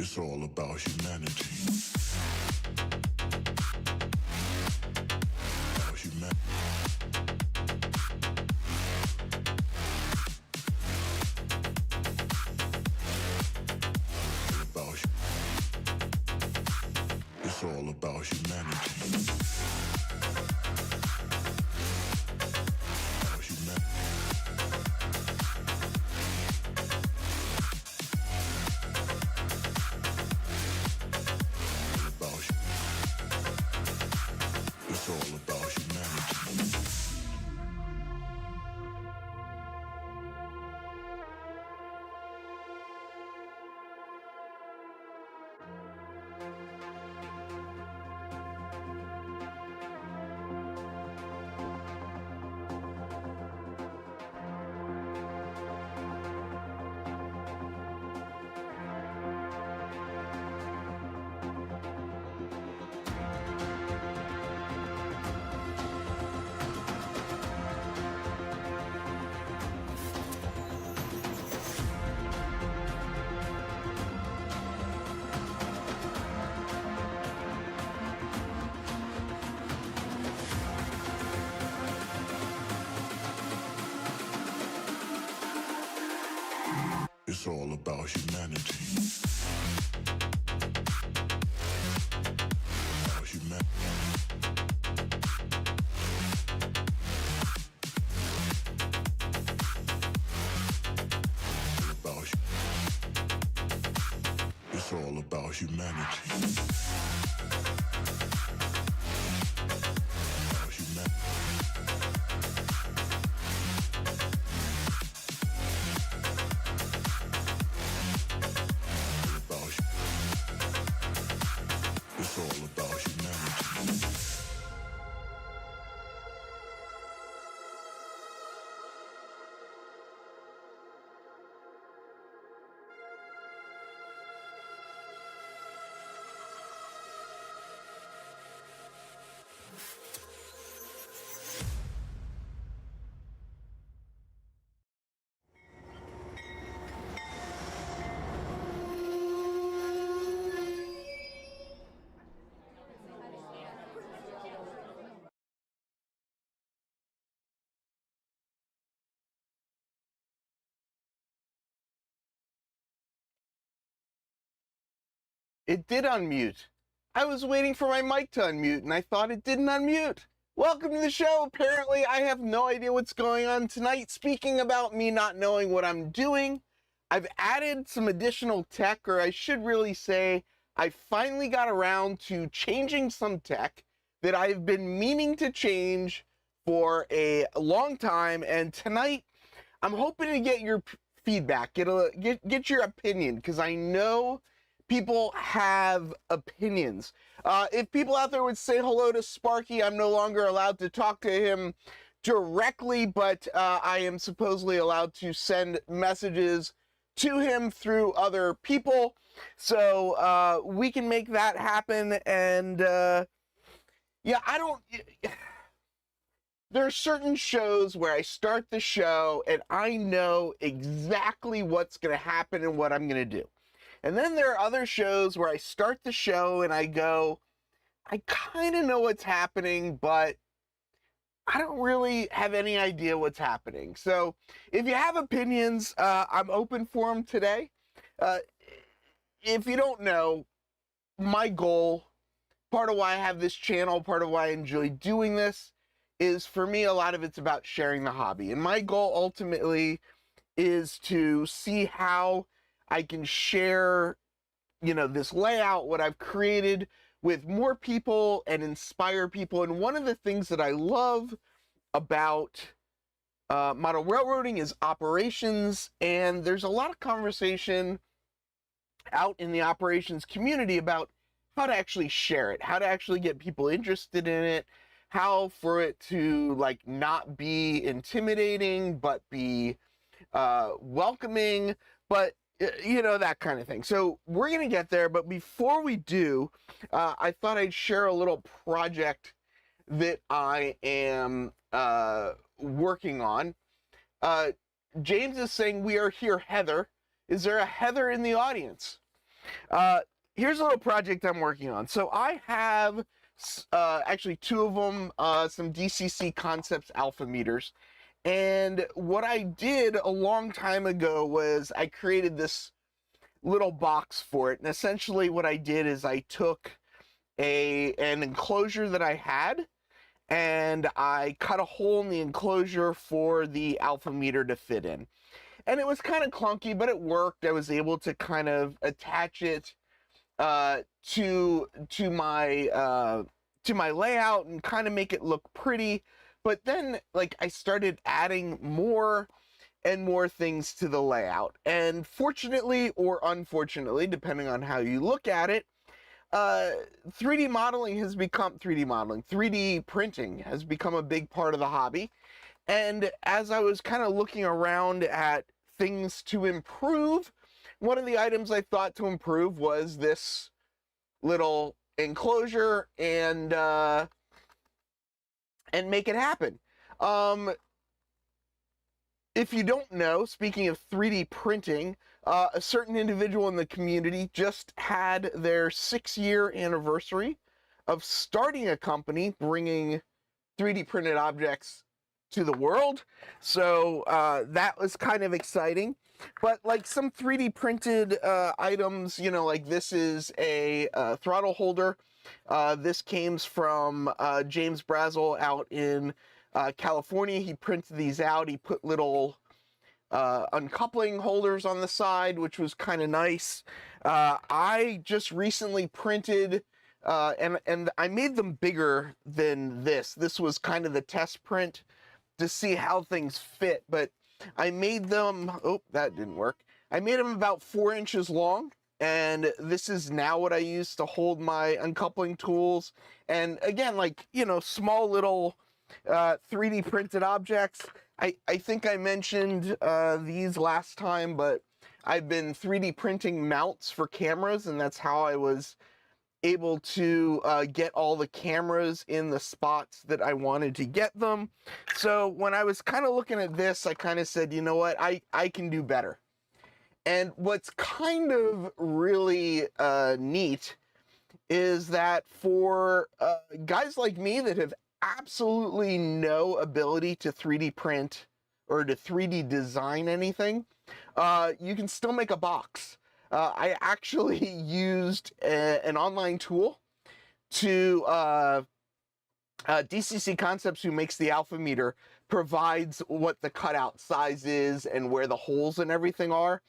It's all about humanity. About humanity. It's all about humanity. It's all about humanity. It's all about humanity. About humanity. It's all about humanity. It's all about humanity. It did unmute. I was waiting for my mic to unmute and I thought it didn't unmute. Welcome to the show. Apparently I have no idea what's going on tonight. Speaking about me not knowing what I'm doing, I've added some additional tech, or I should really say I finally got around to changing some tech that I've been meaning to change for a long time. And tonight I'm hoping to get your feedback, get your opinion, because I know people have opinions. If people out there would say hello to Sparky, I'm no longer allowed to talk to him directly, but I am supposedly allowed to send messages to him through other people. So we can make that happen. And yeah, there are certain shows where I start the show and I know exactly what's going to happen and what I'm going to do. And then there are other shows where I start the show and I go, I kind of know what's happening, but I don't really have any idea what's happening. So if you have opinions, I'm open for them today. If you don't know, my goal, part of why I have this channel, part of why I enjoy doing this, is for me, a lot of it's about sharing the hobby. And my goal ultimately is to see how I can share, this layout, what I've created, with more people and inspire people. And one of the things that I love about model railroading is operations. And there's a lot of conversation out in the operations community about how to actually share it, how to actually get people interested in it, how for it to not be intimidating, but be welcoming, but that kind of thing. So we're going to get there. But before we do, I thought I'd share a little project that I am working on. James is saying, we are here, Heather. Is there a Heather in the audience? Uh, Here's a little project I'm working on. So I have actually two of them, some DCC Concepts alpha meters. And what I did a long time ago was I created this little box for it. And essentially what I did is I took an enclosure that I had, and I cut a hole in the enclosure for the alpha meter to fit in. And it was kind of clunky, but it worked. I was able to kind of attach it to my layout and kind of make it look pretty. But then, like, I started adding more and more things to the layout. And fortunately or unfortunately, depending on how you look at it, 3D modeling has become 3D printing has become a big part of the hobby. And as I was kind of looking around at things to improve, one of the items I thought to improve was this little enclosure and make it happen. If you don't know, speaking of 3D printing, a certain individual in the community just had their 6-year anniversary of starting a company bringing 3D printed objects to the world. So that was kind of exciting. But like some 3D printed items, you know, like this is a throttle holder. This came from James Brazel out in California. He printed these out. He put little uncoupling holders on the side, which was kind of nice. I just recently printed, and I made them bigger than this. This was kind of the test print to see how things fit, but I made them, oh, that didn't work. I made them about 4 inches long, and this is now what I use to hold my uncoupling tools. And again, like, you know, small little 3D printed objects. I think I mentioned these last time, but I've been 3D printing mounts for cameras, and that's how I was able to get all the cameras in the spots that I wanted to get them. So when I was kind of looking at this, I kind of said, you know what, I can do better. And what's kind of really neat is that for guys like me that have absolutely no ability to 3D print or to 3D design anything, you can still make a box. I actually used an online tool to DCC Concepts, who makes the alpha meter, provides what the cutout size is and where the holes and everything are.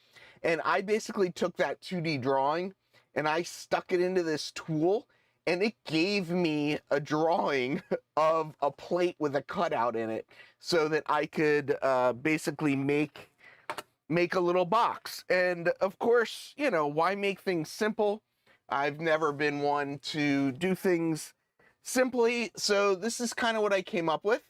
And I basically took that 2D drawing and I stuck it into this tool, and it gave me a drawing of a plate with a cutout in it so that I could basically make a little box. And of course, you know, why make things simple? I've never been one to do things simply, so this is kind of what I came up with.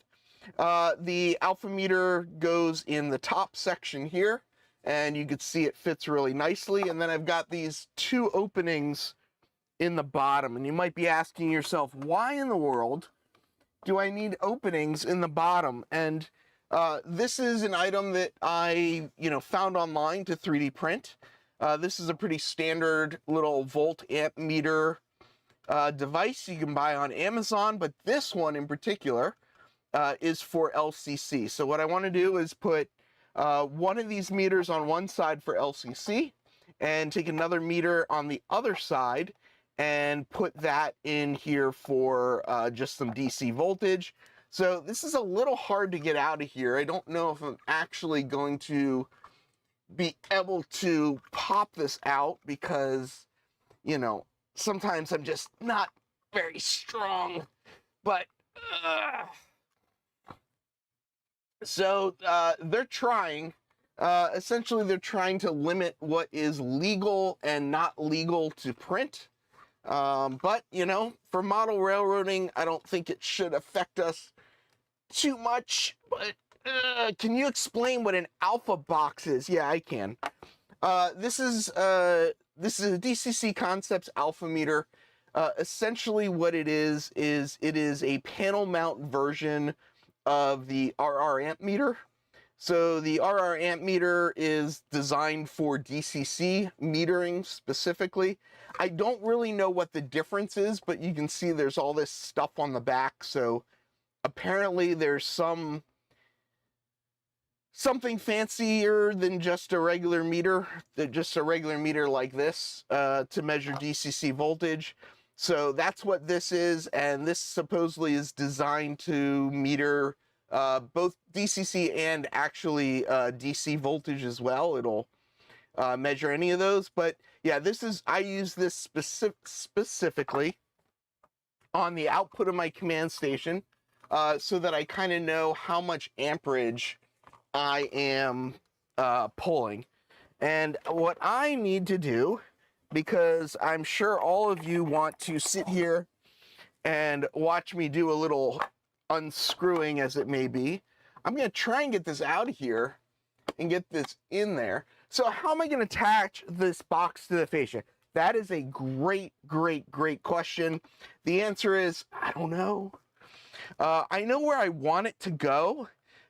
The alpha meter goes in the top section here, and you can see it fits really nicely. And then I've got these 2 openings in the bottom, and you might be asking yourself, why in the world do I need openings in the bottom? And this is an item that I, you know, found online to 3D print. This is a pretty standard little volt amp meter device you can buy on Amazon, but this one in particular is for LCC. So what I want to do is put one of these meters on one side for LCC and take another meter on the other side and put that in here for just some DC voltage. So this is a little hard to get out of here. I don't know if I'm actually going to be able to pop this out because, you know, sometimes I'm just not very strong. But so they're trying. Essentially, they're trying to limit what is legal and not legal to print. But, you know, for model railroading, I don't think it should affect us too much. But can you explain what an alpha box is? Yeah, I can. This is a DCC Concepts alpha meter. Essentially what it is it is a panel mount version of the RR amp meter. So the RR amp meter is designed for DCC metering specifically. I don't really know what the difference is, but you can see there's all this stuff on the back. So apparently there's something fancier than just a regular meter, like this to measure DCC voltage. So that's what this is, and this supposedly is designed to meter both DCC and actually DC voltage as well. It'll measure any of those, but yeah, I use this specifically on the output of my command station so that I kind of know how much amperage I am pulling. And what I need to do, because I'm sure all of you want to sit here and watch me do a little unscrewing as it may be, I'm going to try and get this out of here and get this in there. So how am I going to attach this box to the fascia? That is a great question. The answer is, I don't know. I know where I want it to go.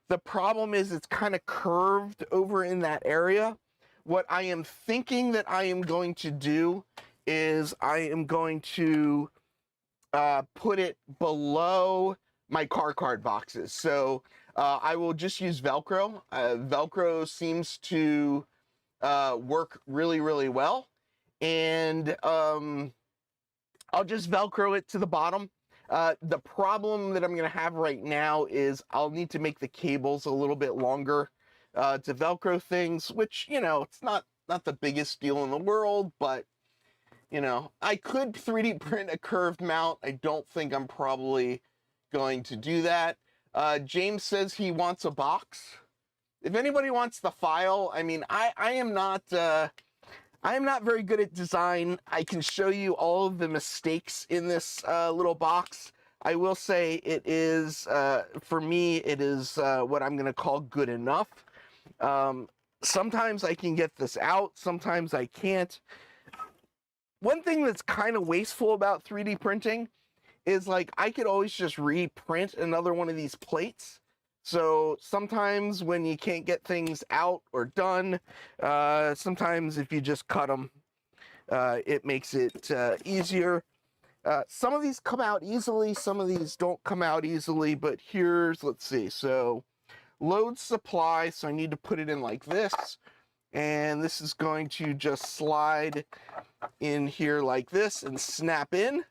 The problem is it's kind of curved over in that area. What I am thinking that I am going to do is I am going to put it below my car card boxes. So I will just use Velcro. Velcro seems to work really well. And I'll just Velcro it to the bottom. The problem that I'm going to have right now is I'll need to make the cables a little bit longer to Velcro things, which, you know, it's not the biggest deal in the world, but, you know, I could 3D print a curved mount. I don't think I'm probably going to do that. James says he wants a box. If anybody wants the file, I mean, I am not very good at design. I can show you all of the mistakes in this little box. I will say it is, for me, it is what I'm going to call good enough. Sometimes I can get this out, sometimes I can't. One thing that's kind of wasteful about 3D printing is, like, I could always just reprint another one of these plates. So sometimes when you can't get things out or done, sometimes if you just cut them, it makes it easier. Some of these come out easily, some of these don't come out easily, but let's see, so load supply, so I need to put it in like this, and this is going to just slide in here like this and snap in.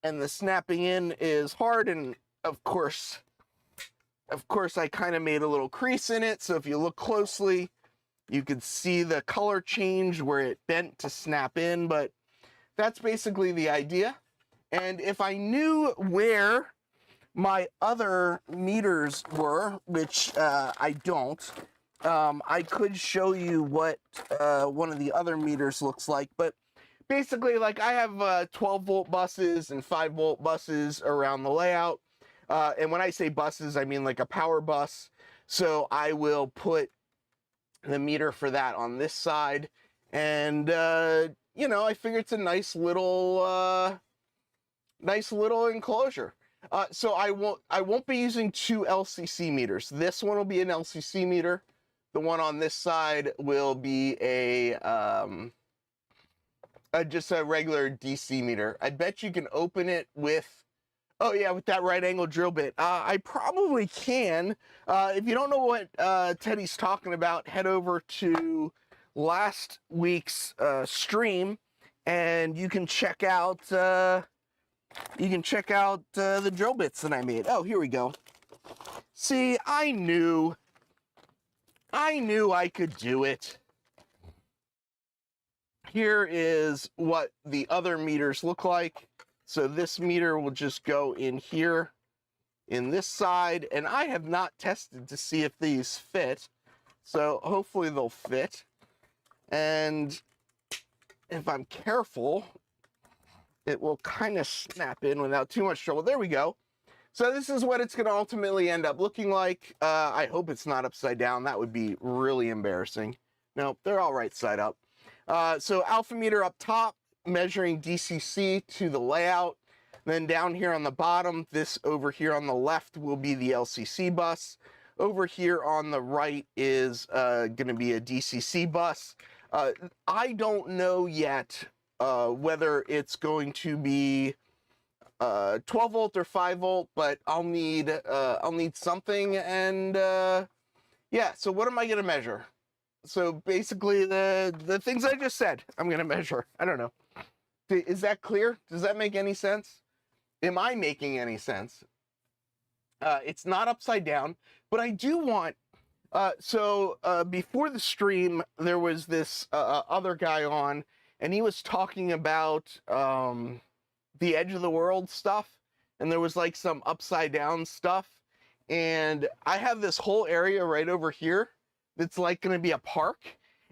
And the snapping in is hard, and of course I kind of made a little crease in it, so if you look closely, you can see the color change where it bent to snap in, but that's basically the idea. And if I knew where my other meters were, which I don't, I could show you what one of the other meters looks like, but basically, like, I have 12 volt buses and 5 volt buses around the layout. And when I say buses, I mean like a power bus. So I will put the meter for that on this side. And, you know, I figure it's a nice little enclosure. So I won't be using two LCC meters. This one will be an LCC meter. The one on this side will be just a regular DC meter. I bet you can open it with, oh yeah, with that right angle drill bit. I probably can. If you don't know what Teddy's talking about, head over to last week's stream, and you can check out the drill bits that I made. Oh, here we go. See, I knew I could do it. Here is what the other meters look like. So this meter will just go in here, in this side, and I have not tested to see if these fit. So hopefully they'll fit. And if I'm careful, it will kind of snap in without too much trouble. There we go. So this is what it's going to ultimately end up looking like. I hope it's not upside down. That would be really embarrassing. No, they're all right side up. So alpha meter up top, measuring DCC to the layout. Then down here on the bottom, this over here on the left will be the LCC bus. Over here on the right is going to be a DCC bus. I don't know yet whether it's going to be 12 volt or 5 volt, but I'll need something. And yeah, so what am I going to measure? So basically the things I just said, I'm going to measure. I don't know. Is that clear? Does that make any sense? Am I making any sense? It's not upside down, but I do want, before the stream, there was this other guy on, and he was talking about the edge of the world stuff, and there was like some upside down stuff, and I have this whole area right over here that's like going to be a park,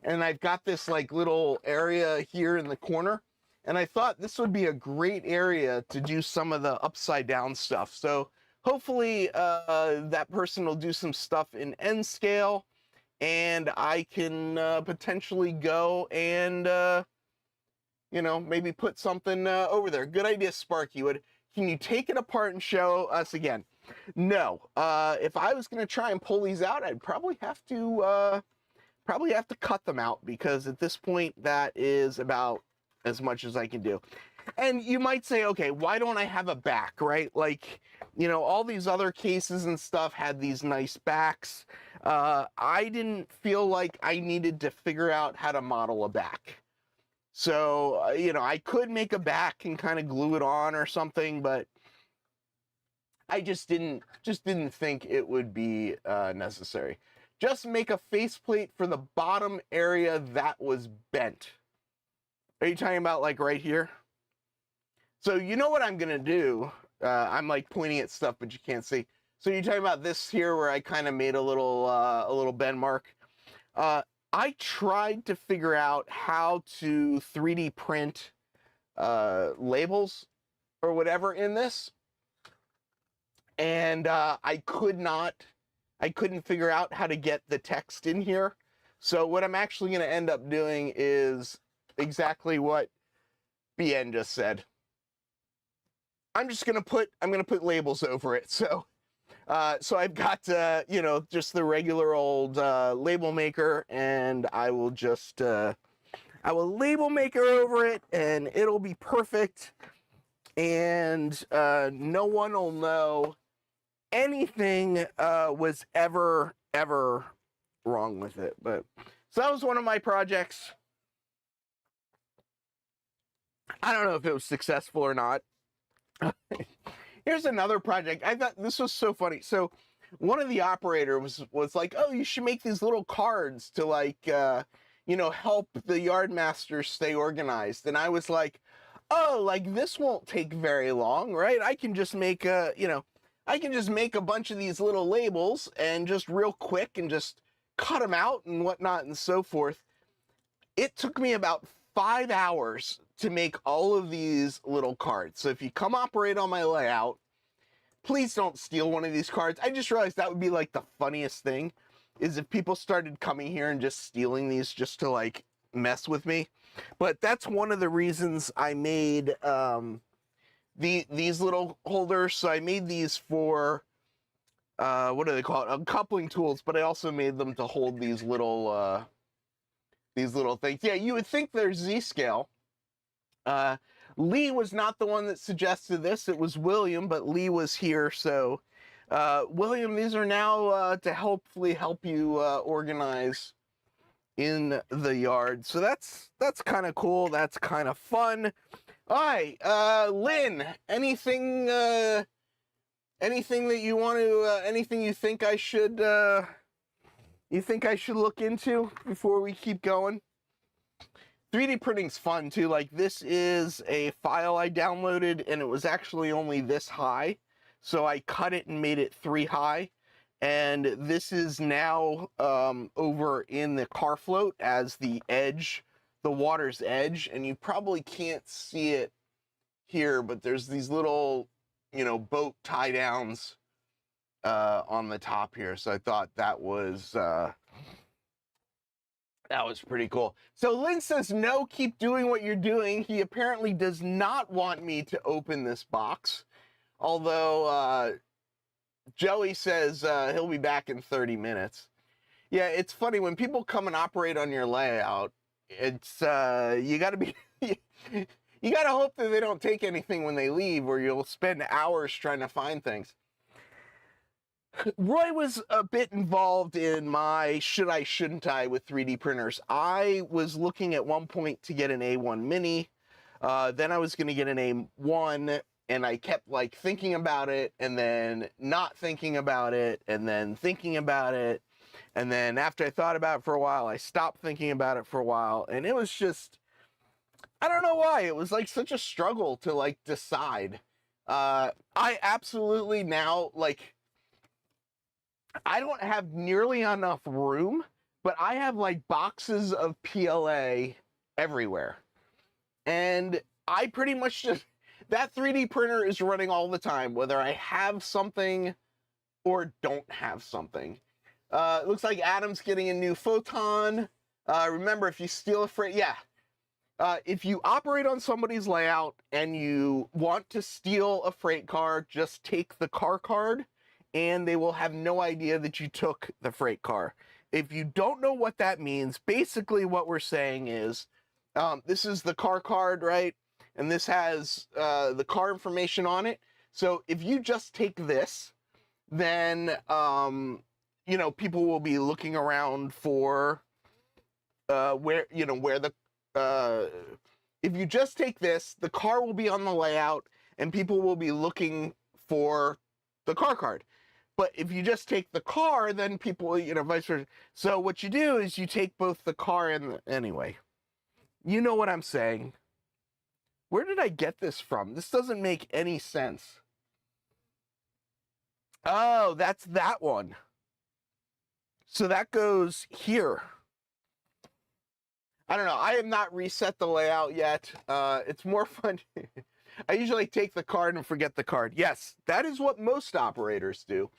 and I've got this like little area here in the corner, and I thought this would be a great area to do some of the upside down stuff. So hopefully that person will do some stuff in N scale, and I can potentially go and you know, maybe put something over there. Good idea, Sparky. Can you take it apart and show us again? No. If I was going to try and pull these out, I'd probably have to cut them out, because at this point that is about as much as I can do. And you might say, okay, why don't I have a back, right? Like, you know, all these other cases and stuff had these nice backs. I didn't feel like I needed to figure out how to model a back. So, you know, I could make a back and kind of glue it on or something, but I just didn't think it would be necessary. Just make a faceplate for the bottom area that was bent. Are you talking about like right here? So you know what I'm gonna do? I'm like pointing at stuff, but you can't see. So you're talking about this here where I kind of made a little bend mark. I tried to figure out how to 3D print labels or whatever in this, and I couldn't figure out how to get the text in here. So what I'm actually going to end up doing is exactly what BN just said. I'm going to put labels over it. So I've got, you know, just the regular old label maker, and I will just, I will label maker over it, and it'll be perfect, and no one will know anything was ever wrong with it. But so that was one of my projects. I don't know if it was successful or not. Here's another project. I thought this was so funny. So one of the operators was like, oh, you should make these little cards to like, you know, help the yard master stay organized. And I was like, oh, like this won't take very long, right? I can just make a, you know, I can just make a bunch of these little labels and just real quick and just cut them out and whatnot and so forth. It took me about 5 hours to make all of these little cards. So if you come operate on my layout, please don't steal one of these cards. I just realized that would be like the funniest thing, is if people started coming here and just stealing these just to like mess with me. But that's one of the reasons I made these little holders. So I made these for what do they call it? Coupling tools, but I also made them to hold these little things. Yeah, you would think they're Z-scale. Lee was not the one that suggested this. It was William, but Lee was here. So, William, these are now to hopefully help you organize in the yard. So that's kind of cool. That's kind of fun. All right, Lynn, anything that you want to, anything you think I should look into before we keep going? 3D printing's fun too. Like, this is a file I downloaded, and it was actually only this high, so I cut it and made it 3 high, and this is now over in the car float as the edge, the water's edge, and you probably can't see it here, but there's these little, you know, boat tie downs on the top here. So I thought that was pretty cool. So Lynn says, no, keep doing what you're doing. He apparently does not want me to open this box. Although, Joey says he'll be back in 30 minutes. Yeah, it's funny when people come and operate on your layout. It's you got to be you got to hope that they don't take anything when they leave, or you'll spend hours trying to find things. Roy was a bit involved in my should I, shouldn't I with 3D printers. I was looking at one point to get an A1 Mini. Then I was going to get an A1, and I kept like thinking about it, and then not thinking about it, and then thinking about it. And then after I thought about it for a while, I stopped thinking about it for a while. And it was just, I don't know why. It was like such a struggle to like decide. I absolutely now, like, I don't have nearly enough room, but I have like boxes of PLA everywhere. And I pretty much just, that 3D printer is running all the time, whether I have something or don't have something. It looks like Adam's getting a new photon. Remember, if you steal a freight, if you operate on somebody's layout and you want to steal a freight car, just take the car card and they will have no idea that you took the freight car. If you don't know what that means, basically what we're saying is, this is the car card, right? And this has the car information on it. So if you just take this, then, you know, people will be looking around for where the, if you just take this, the car will be on the layout and people will be looking for the car card. But if you just take the car, then people, you know, vice versa. So what you do is you take both the car and anyway, you know what I'm saying. Where did I get this from? This doesn't make any sense. Oh, that's that one. So that goes here. I don't know. I have not reset the layout yet. It's more fun. I usually take the card and forget the card. Yes, that is what most operators do.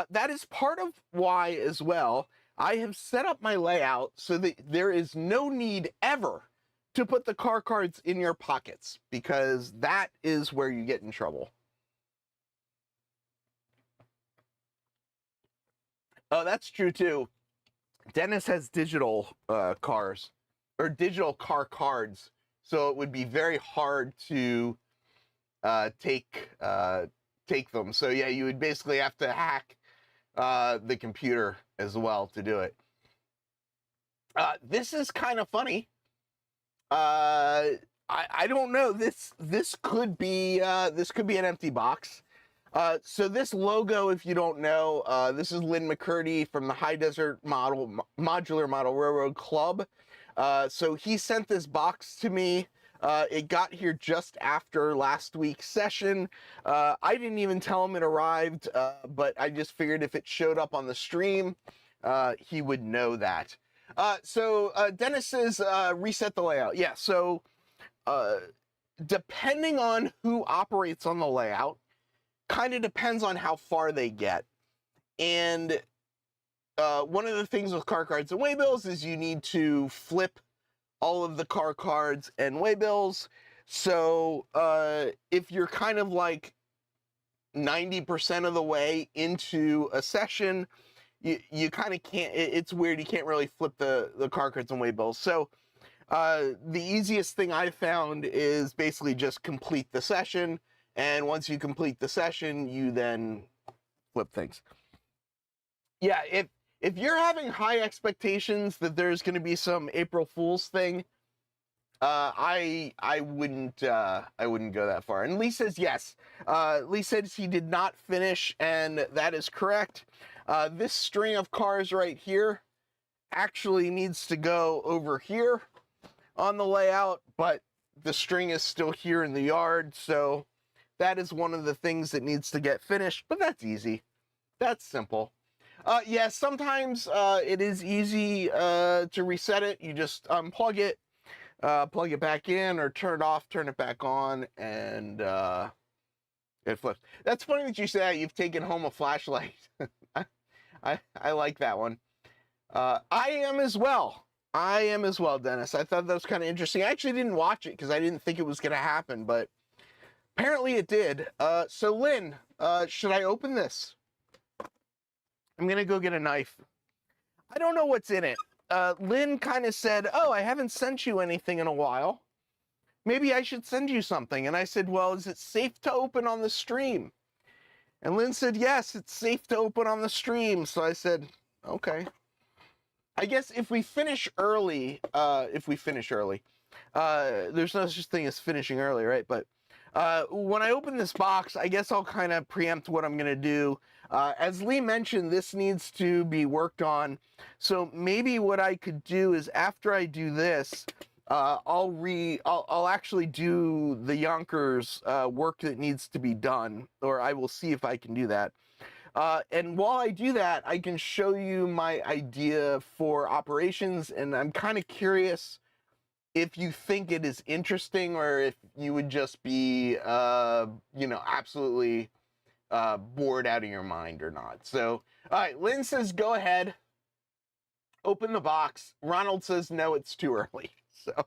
That is part of why as well I have set up my layout so that there is no need ever to put the car cards in your pockets, because that is where you get in trouble. Oh, that's true too. Dennis has digital cars, or digital car cards, so it would be very hard to take them. So yeah, you would basically have to hack the computer as well to do it. This is kind of funny. I don't know. This could be an empty box. So this logo, if you don't know, this is Lynn McCurdy from the High Desert Modular Model Railroad Club. So he sent this box to me. It got here just after last week's session. I didn't even tell him it arrived, but I just figured if it showed up on the stream, he would know that. So Dennis says, reset the layout. Yeah, so depending on who operates on the layout, kind of depends on how far they get. And one of the things with car cards and waybills is you need to flip all of the car cards and waybills. So if you're kind of like 90% of the way into a session, you kind of can't, it's weird, you can't really flip the car cards and waybills. So the easiest thing I found is basically just complete the session, and once you complete the session, you then flip things. Yeah, if you're having high expectations that there's going to be some April Fool's thing, I wouldn't go that far. And Lee says yes. Lee says he did not finish, and that is correct. This string of cars right here actually needs to go over here on the layout, but the string is still here in the yard, so that is one of the things that needs to get finished, but that's easy. That's simple. Yeah, sometimes it is easy to reset it. You just unplug it, plug it back in, or turn it off, turn it back on, and it flips. That's funny that you say that. You've taken home a flashlight. I like that one. I am as well. I am as well, Dennis. I thought that was kind of interesting. I actually didn't watch it because I didn't think it was going to happen, but apparently it did. So Lynn, should I open this? I'm gonna go get a knife. I don't know what's in it. Lynn kind of said, oh, I haven't sent you anything in a while. Maybe I should send you something. And I said, well, is it safe to open on the stream? And Lynn said, yes, it's safe to open on the stream. So I said, okay. I guess if we finish early, there's no such thing as finishing early, right? But when I open this box, I guess I'll kind of preempt what I'm going to do. As Lee mentioned, this needs to be worked on. So maybe what I could do is after I do this, I'll actually do the Yonkers work that needs to be done, or I will see if I can do that. And while I do that, I can show you my idea for operations, and I'm kind of curious if you think it is interesting or if you would just be, absolutely bored out of your mind or not. So, all right, Lynn says, go ahead, open the box. Ronald says, no, it's too early. So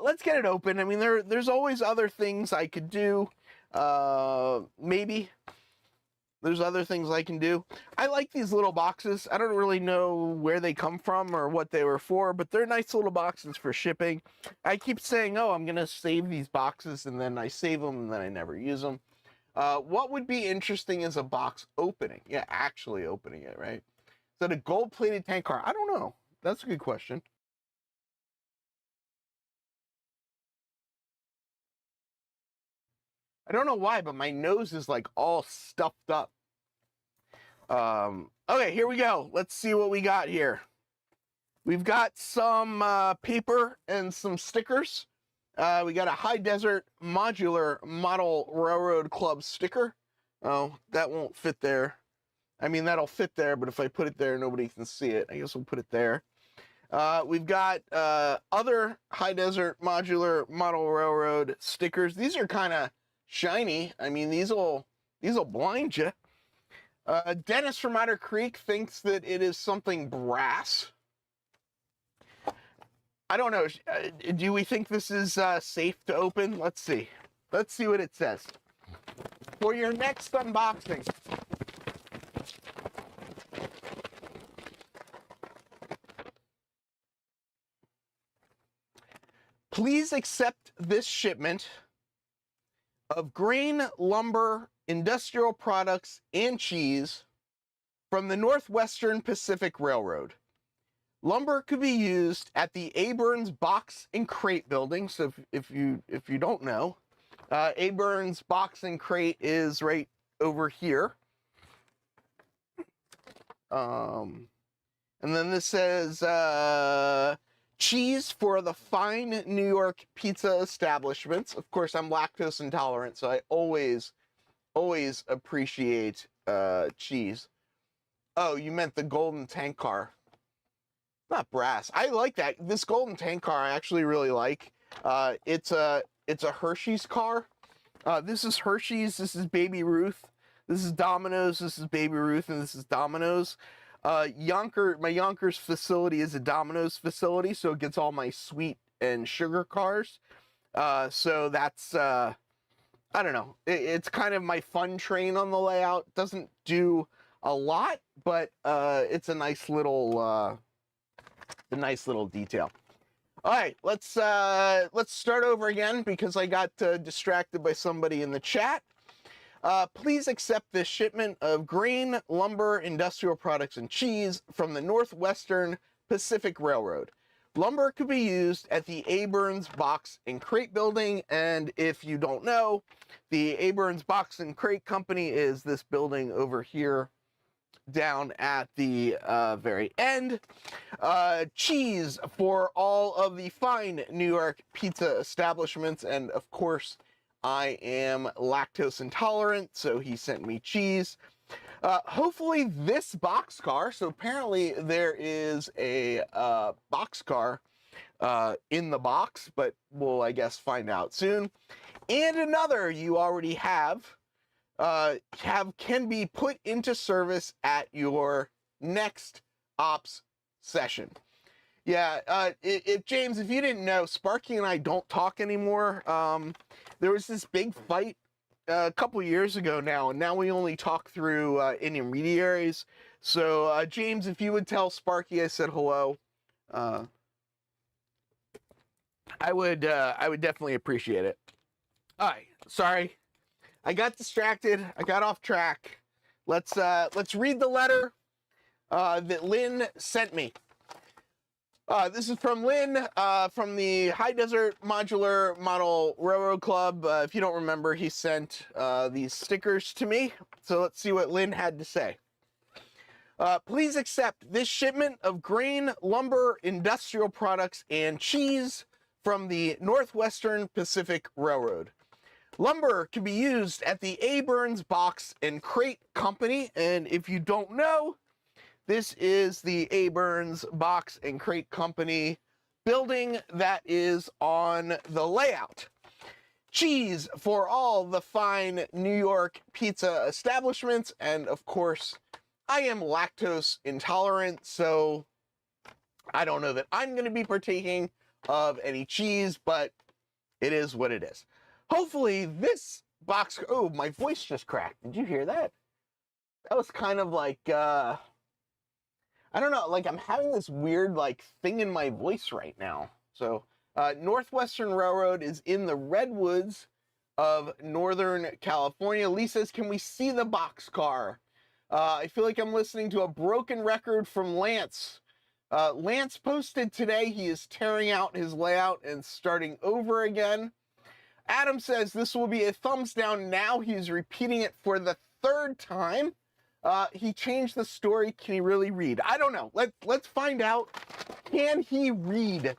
let's get it open. I mean, there's always other things I could do. Maybe there's other things I can do. I like these little boxes. I don't really know where they come from or what they were for, but they're nice little boxes for shipping. I keep saying, oh, I'm going to save these boxes, and then I save them, and then I never use them. What would be interesting is a box opening. Yeah, actually opening it, right? Is that a gold-plated tank car? I don't know. That's a good question. I don't know why, but my nose is like all stuffed up. Okay, here we go. Let's see what we got here. We've got some paper and some stickers. We got a High Desert Modular Model Railroad Club sticker. Oh, that won't fit there. I mean, that'll fit there, but if I put it there, nobody can see it. I guess we'll put it there. We've got other High Desert Modular Model Railroad stickers. These are kind of shiny. I mean, these'll blind you. Dennis from Otter Creek thinks that it is something brass. I don't know. Do we think this is safe to open? Let's see. Let's see what it says. For your next unboxing. Please accept this shipment of grain, lumber, industrial products, and cheese from the Northwestern Pacific Railroad. Lumber could be used at the Abrams Box and Crate building. So if you don't know, Abrams Box and Crate is right over here. And then this says cheese for the fine New York pizza establishments. Of course, I'm lactose intolerant, so I always appreciate cheese. Oh, you meant the golden tank car. Not brass. I like that. This golden tank car I actually really like. It's a Hershey's car. This is Hershey's. This is Baby Ruth. This is Domino's. This is Baby Ruth, and this is Domino's. My Yonkers facility is a Domino's facility, so it gets all my sweet and sugar cars. So that's I don't know. It's kind of my fun train on the layout. Doesn't do a lot, but it's a nice little detail. All right, let's start over again because I got distracted by somebody in the chat. Please accept this shipment of grain, lumber, industrial products, and cheese from the Northwestern Pacific Railroad. Lumber could be used at the Abrams Box and Crate building, and if you don't know, the Abrams Box and Crate Company is this building over here down at the very end. Cheese for all of the fine New York pizza establishments, and of course, I am lactose intolerant, so he sent me cheese. Hopefully this boxcar, so apparently there is a boxcar in the box, but we'll, I guess, find out soon. And another you already have can be put into service at your next ops session. Yeah, James, if you didn't know, Sparky and I don't talk anymore. There was this big fight a couple years ago now, and now we only talk through intermediaries. So, James, if you would tell Sparky I said hello, I would definitely appreciate it. All right, sorry, I got distracted. I got off track. Let's read the letter that Lynn sent me. This is from Lynn from the High Desert Modular Model Railroad Club. If you don't remember, he sent these stickers to me. So let's see what Lynn had to say. Please accept this shipment of grain, lumber, industrial products, and cheese from the Northwestern Pacific Railroad. Lumber can be used at the A. Burns Box and Crate Company, and if you don't know, this is the A. Burns Box and Crate Company building that is on the layout. Cheese for all the fine New York pizza establishments, and of course, I am lactose intolerant, so I don't know that I'm going to be partaking of any cheese, but it is what it is. Hopefully this box, oh, my voice just cracked. Did you hear that? That was kind of like, I don't know, like I'm having this weird like thing in my voice right now. So Northwestern Railroad is in the redwoods of Northern California. Lee says, can we see the boxcar? I feel like I'm listening to a broken record from Lance. Lance posted today he is tearing out his layout and starting over again. Adam says this will be a thumbs down now. He's repeating it for the third time. He changed the story. Can he really read? I don't know. Let's find out. Can he read?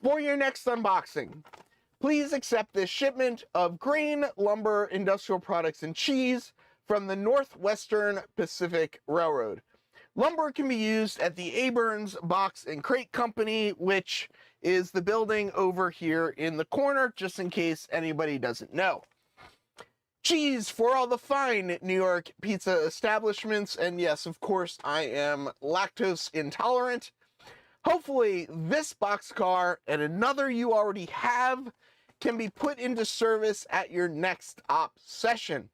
For your next unboxing, please accept this shipment of grain, lumber, industrial products, and cheese from the Northwestern Pacific Railroad. Lumber can be used at the A. Burns Box and Crate Company, which is the building over here in the corner, just in case anybody doesn't know. Cheese for all the fine New York pizza establishments, and yes, of course, I am lactose intolerant. Hopefully, this boxcar and another you already have can be put into service at your next op session.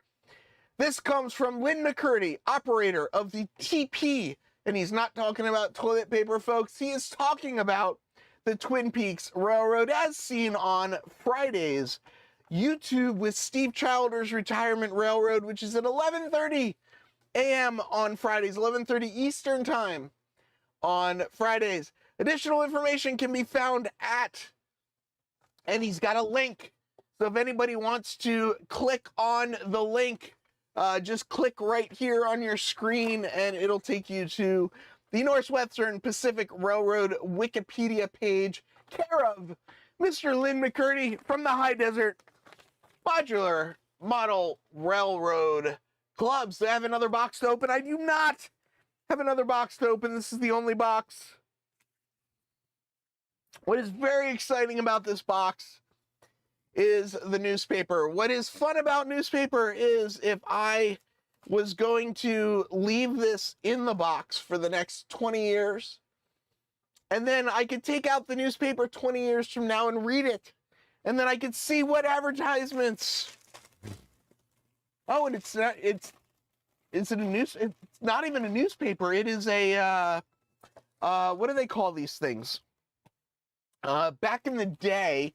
This comes from Lynn McCurdy, operator of the TP, and he's not talking about toilet paper, folks. He is talking about the Twin Peaks Railroad as seen on Fridays. YouTube with Steve Childer's Retirement Railroad, which is at 11:30 a.m. on Fridays, 11:30 Eastern Time on Fridays. Additional information can be found at, and he's got a link. So if anybody wants to click on the link, just click right here on your screen and it'll take you to the Northwestern Pacific Railroad Wikipedia page, care of Mr. Lynn McCurdy from the High Desert Modular Model Railroad Club. So I have another box to open. I do not have another box to open. This is the only box. What is very exciting about this box is the newspaper. What is fun about newspaper is if I was going to leave this in the box for the next 20 years, and then I could take out the newspaper 20 years from now and read it, and then I could see what advertisements. Oh, and it's not, is it a news? It's not even a newspaper. It is a, what do they call these things? Back in the day,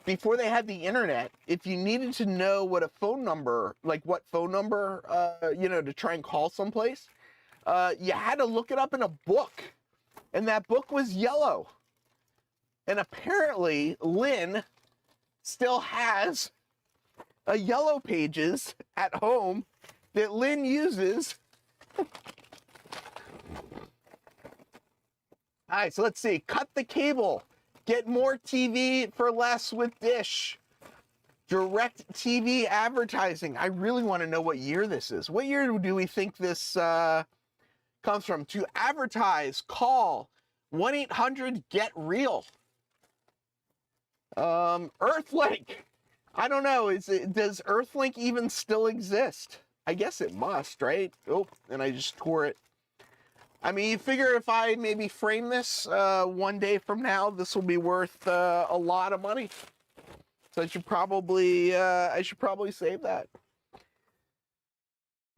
before they had the internet, if you needed to know what a phone number, like what phone number, to try and call someplace, you had to look it up in a book, and that book was yellow. And apparently Lynn still has a Yellow Pages at home that Lynn uses. All right, so let's see. Cut the cable. Get more TV for less with Dish. Direct TV advertising. I really want to know what year this is. What year do we think this comes from? To advertise, call 1-800-GET-REAL. Earthlink. I don't know. Does Earthlink even still exist? I guess it must, right? Oh, and I just tore it. I mean, you figure if I maybe frame this one day from now, this will be worth a lot of money. So I should probably save that.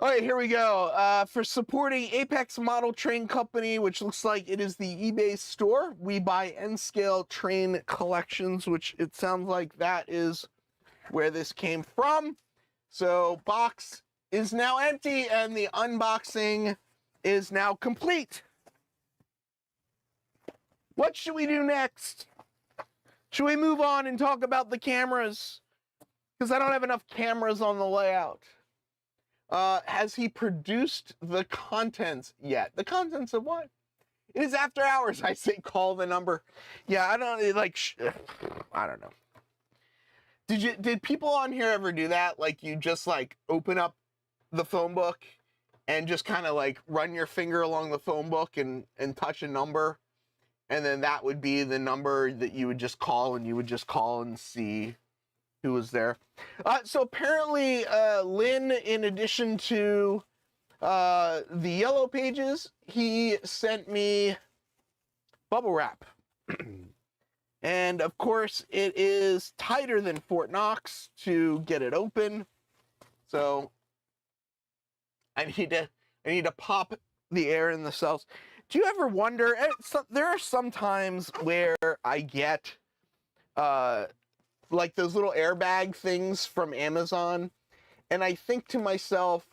All right, here we go. For supporting Apex Model Train Company, which looks like it is the eBay store, we buy N-scale train collections, which it sounds like that is where this came from. So box is now empty and the unboxing is now complete. What should we do next? Should we move on and talk about the cameras? Because I don't have enough cameras on the layout. Has he produced the contents yet? The contents of what? It is after hours. I say call the number. Yeah, I don't like. I don't know. Did people on here ever do that? Like you just like open up the phone book and just kind of like run your finger along the phone book and touch a number, and then that would be the number that you would just call, and you would just call and see who was there. So apparently, Lynn, in addition to the yellow pages, he sent me bubble wrap. And of course, it is tighter than Fort Knox to get it open. So I need to pop the air in the cells. Do you ever wonder? There are some times where I get like those little airbag things from Amazon, and I think to myself,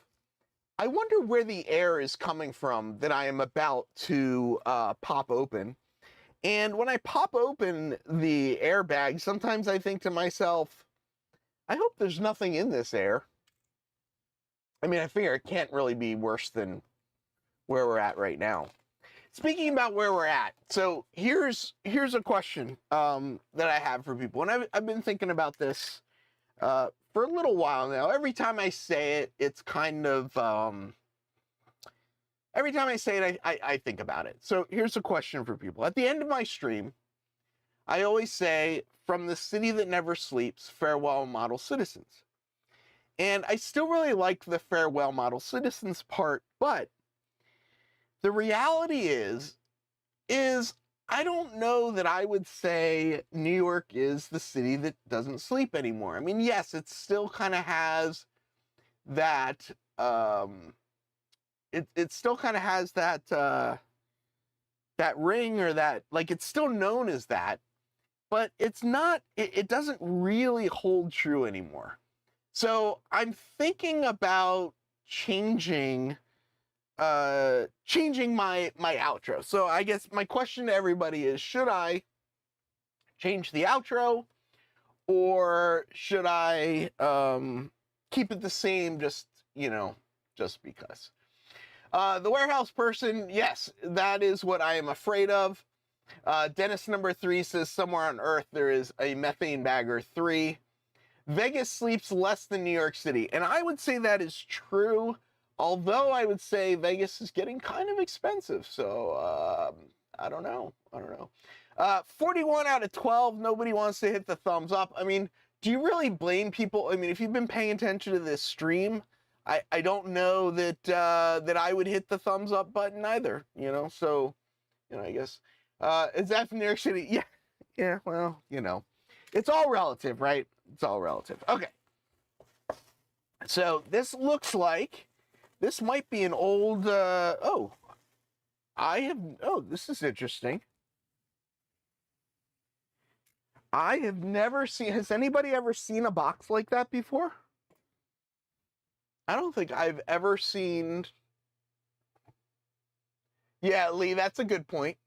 I wonder where the air is coming from that I am about to pop open. And when I pop open the airbag, sometimes I think to myself, I hope there's nothing in this air. I mean, I figure it can't really be worse than where we're at right now. Speaking about where we're at, so here's a question that I have for people, and I've been thinking about this for a little while now. Every time I say it, it's kind of every time I say it, I think about it. So here's a question for people. At the end of my stream, I always say, "From the city that never sleeps, farewell, model citizens." And I still really like the farewell, model citizens part, but the reality is I don't know that I would say New York is the city that doesn't sleep anymore. I mean, yes, it still kind of has that, it still kind of has that, that ring, or that, like, it's still known as that, but it's not, it doesn't really hold true anymore. So I'm thinking about changing my outro. So I guess my question to everybody is, should I change the outro, or should I keep it the same, just, you know, just because? The warehouse person, yes, that is what I am afraid of. Dennis number 3 says, somewhere on Earth there is a methane bagger 3. Vegas sleeps less than New York City. And I would say that is true, although I would say Vegas is getting kind of expensive. So I don't know. 41 out of 12, nobody wants to hit the thumbs up. I mean, do you really blame people? I mean, if you've been paying attention to this stream, I don't know that that I would hit the thumbs up button either, you know? So, you know, I guess. Is that from New York City? Yeah, well, you know. It's all relative, right? It's all relative. Okay. So this looks like, this might be an old, oh, this is interesting. I have never seen, has anybody ever seen a box like that before? I don't think I've ever seen. Yeah, Lee, that's a good point.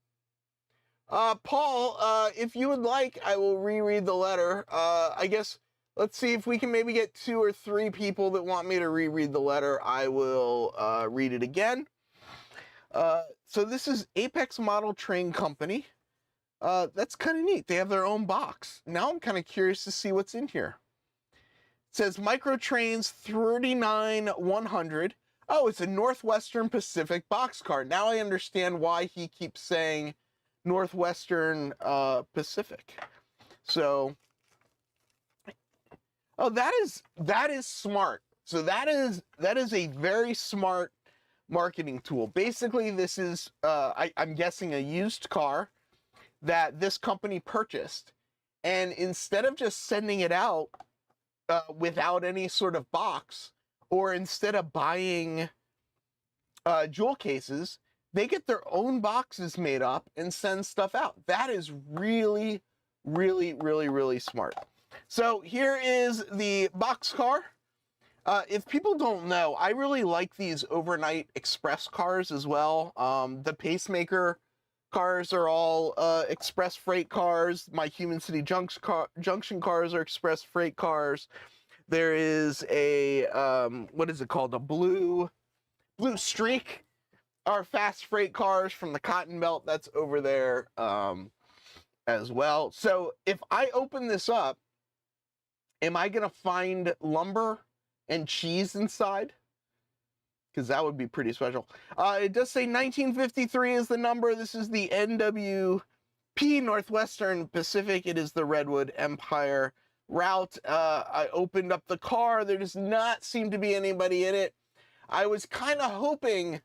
Paul, if you would like, I will reread the letter. I guess, let's see if we can maybe get 2 or 3 people that want me to reread the letter. I will read it again. So this is Apex Model Train Company. That's kind of neat. They have their own box. Now I'm kind of curious to see what's in here. It says Micro Trains 39100. Oh, it's a Northwestern Pacific boxcar. Now I understand why he keeps saying Northwestern Pacific. So, oh, that is smart. So that is a very smart marketing tool. Basically, this is I'm guessing a used car that this company purchased, and instead of just sending it out without any sort of box or instead of buying jewel cases, they get their own boxes made up and send stuff out. That is really, really, really, really smart. So here is the boxcar. If people don't know, I really like these overnight express cars as well. The pacemaker cars are all express freight cars. My Human City Junction cars are express freight cars. There is a, what is it called? A blue streak are fast freight cars from the Cotton Belt. That's over there as well. So if I open this up, am I going to find lumber and cheese inside? Because that would be pretty special. It does say 1953 is the number. This is the NWP, Northwestern Pacific. It is the Redwood Empire route. I opened up the car. There does not seem to be anybody in it. I was kind of hoping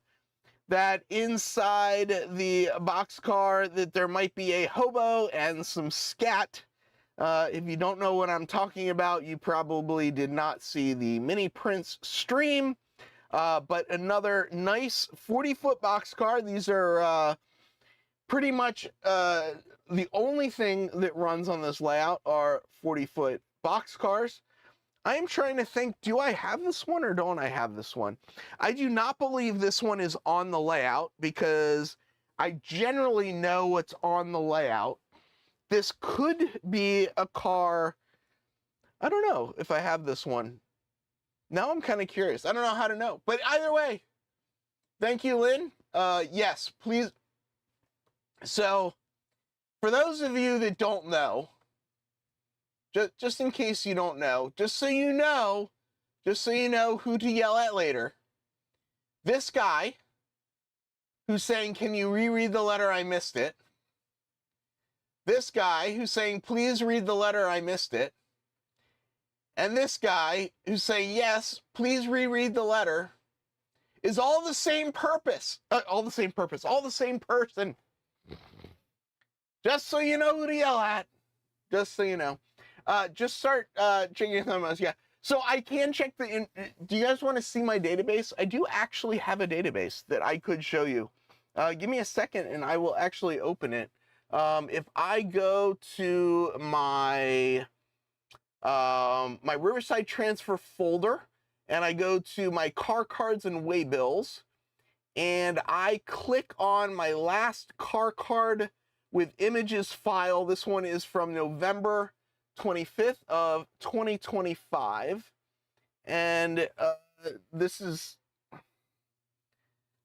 that inside the boxcar that there might be a hobo and some scat. If you don't know what I'm talking about, you probably did not see the Mini Prince stream. But another nice 40-foot boxcar. These are pretty much the only thing that runs on this layout are 40-foot boxcars. I am trying to think, do I have this one or don't I have this one? I do not believe this one is on the layout because I generally know what's on the layout. This could be a car. I don't know if I have this one. Now I'm kind of curious. I don't know how to know. But either way, thank you, Lynn. Yes, please. So, for those of you that don't know, just in case you don't know, just so you know who to yell at later, this guy who's saying, can you reread the letter? I missed it. This guy who's saying, please read the letter, I missed it. And this guy who's saying, yes, please reread the letter, is all the same purpose. All the same person. Just so you know who to yell at. Just so you know. Just start checking your thumbs. Yeah. So I can check the, do you guys want to see my database? I do actually have a database that I could show you. Give me a second and I will actually open it. If I go to my my Riverside transfer folder and I go to my car cards and waybills and I click on my last car card with images file. This one is from November 25th of 2025. And this is,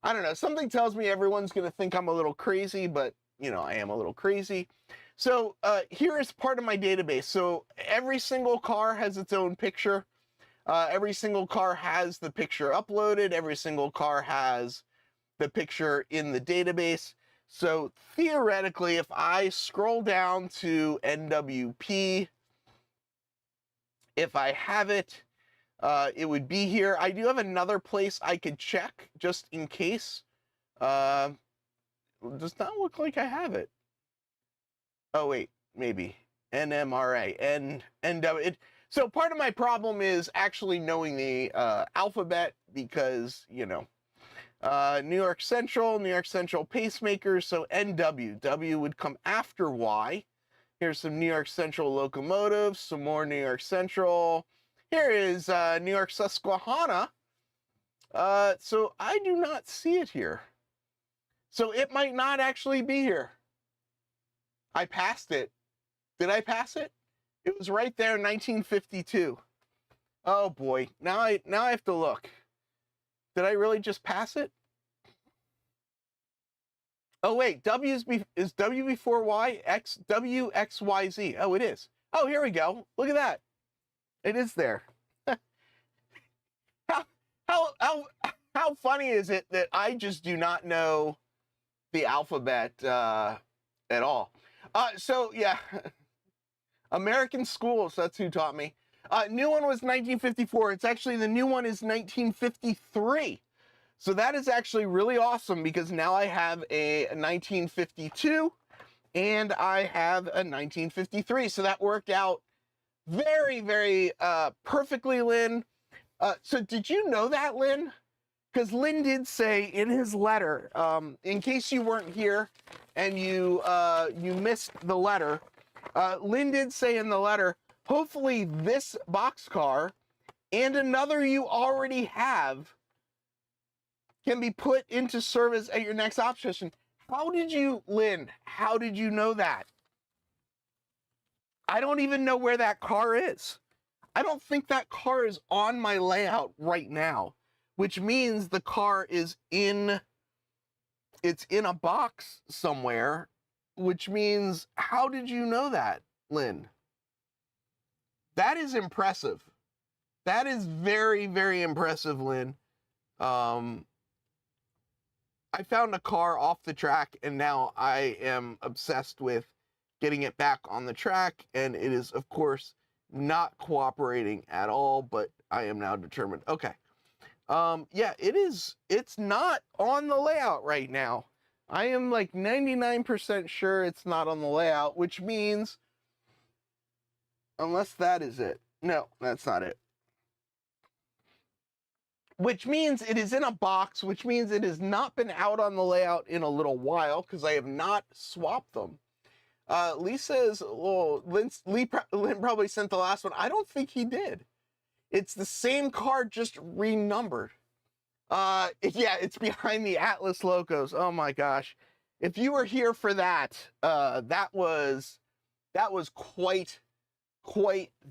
I don't know, something tells me everyone's going to think I'm a little crazy, but you know, I am a little crazy. So here is part of my database. So every single car has its own picture. Every single car has the picture uploaded. Every single car has the picture in the database. So theoretically, if I scroll down to NWP, if I have it, it would be here. I do have another place I could check just in case. It does not look like I have it. Oh, wait, maybe. NMRA, NW. So part of my problem is actually knowing the alphabet because, you know, New York Central pacemakers, so NW. W would come after Y. Here's some New York Central locomotives, some more New York Central. Here is New York Susquehanna. So I do not see it here. So it might not actually be here. I passed it. Did I pass it? It was right there, 1952. Oh boy, now I have to look. Did I really just pass it? Oh wait, is W before Y? W, X, Y, Z. Oh, it is. Oh, here we go. Look at that. It is there. How funny is it that I just do not know the alphabet at all? So yeah, American schools, that's who taught me. New one was 1954. It's actually, the new one is 1953. So that is actually really awesome because now I have a 1952 and I have a 1953. So that worked out very, very perfectly, Lynn. So did you know that, Lynn? Because Lynn did say in his letter, in case you weren't here and you missed the letter, Lynn did say in the letter, hopefully this boxcar and another you already have can be put into service at your next op session. How did you, Lynn, how did you know that? I don't even know where that car is. I don't think that car is on my layout right now, which means the car is it's in a box somewhere, which means, how did you know that, Lynn? That is impressive. That is very, very impressive, Lynn. I found a car off the track, and now I am obsessed with getting it back on the track, and it is, of course, not cooperating at all, but I am now determined. Okay. Yeah, it's not on the layout right now. I am like 99% sure it's not on the layout, which means, unless that is it. No, that's not it. Which means it is in a box, which means it has not been out on the layout in a little while because I have not swapped them. Lee says, well, Lynn probably sent the last one. I don't think he did. It's the same car, just renumbered. Yeah, it's behind the Atlas logos. Oh my gosh. If you were here for that, that was quite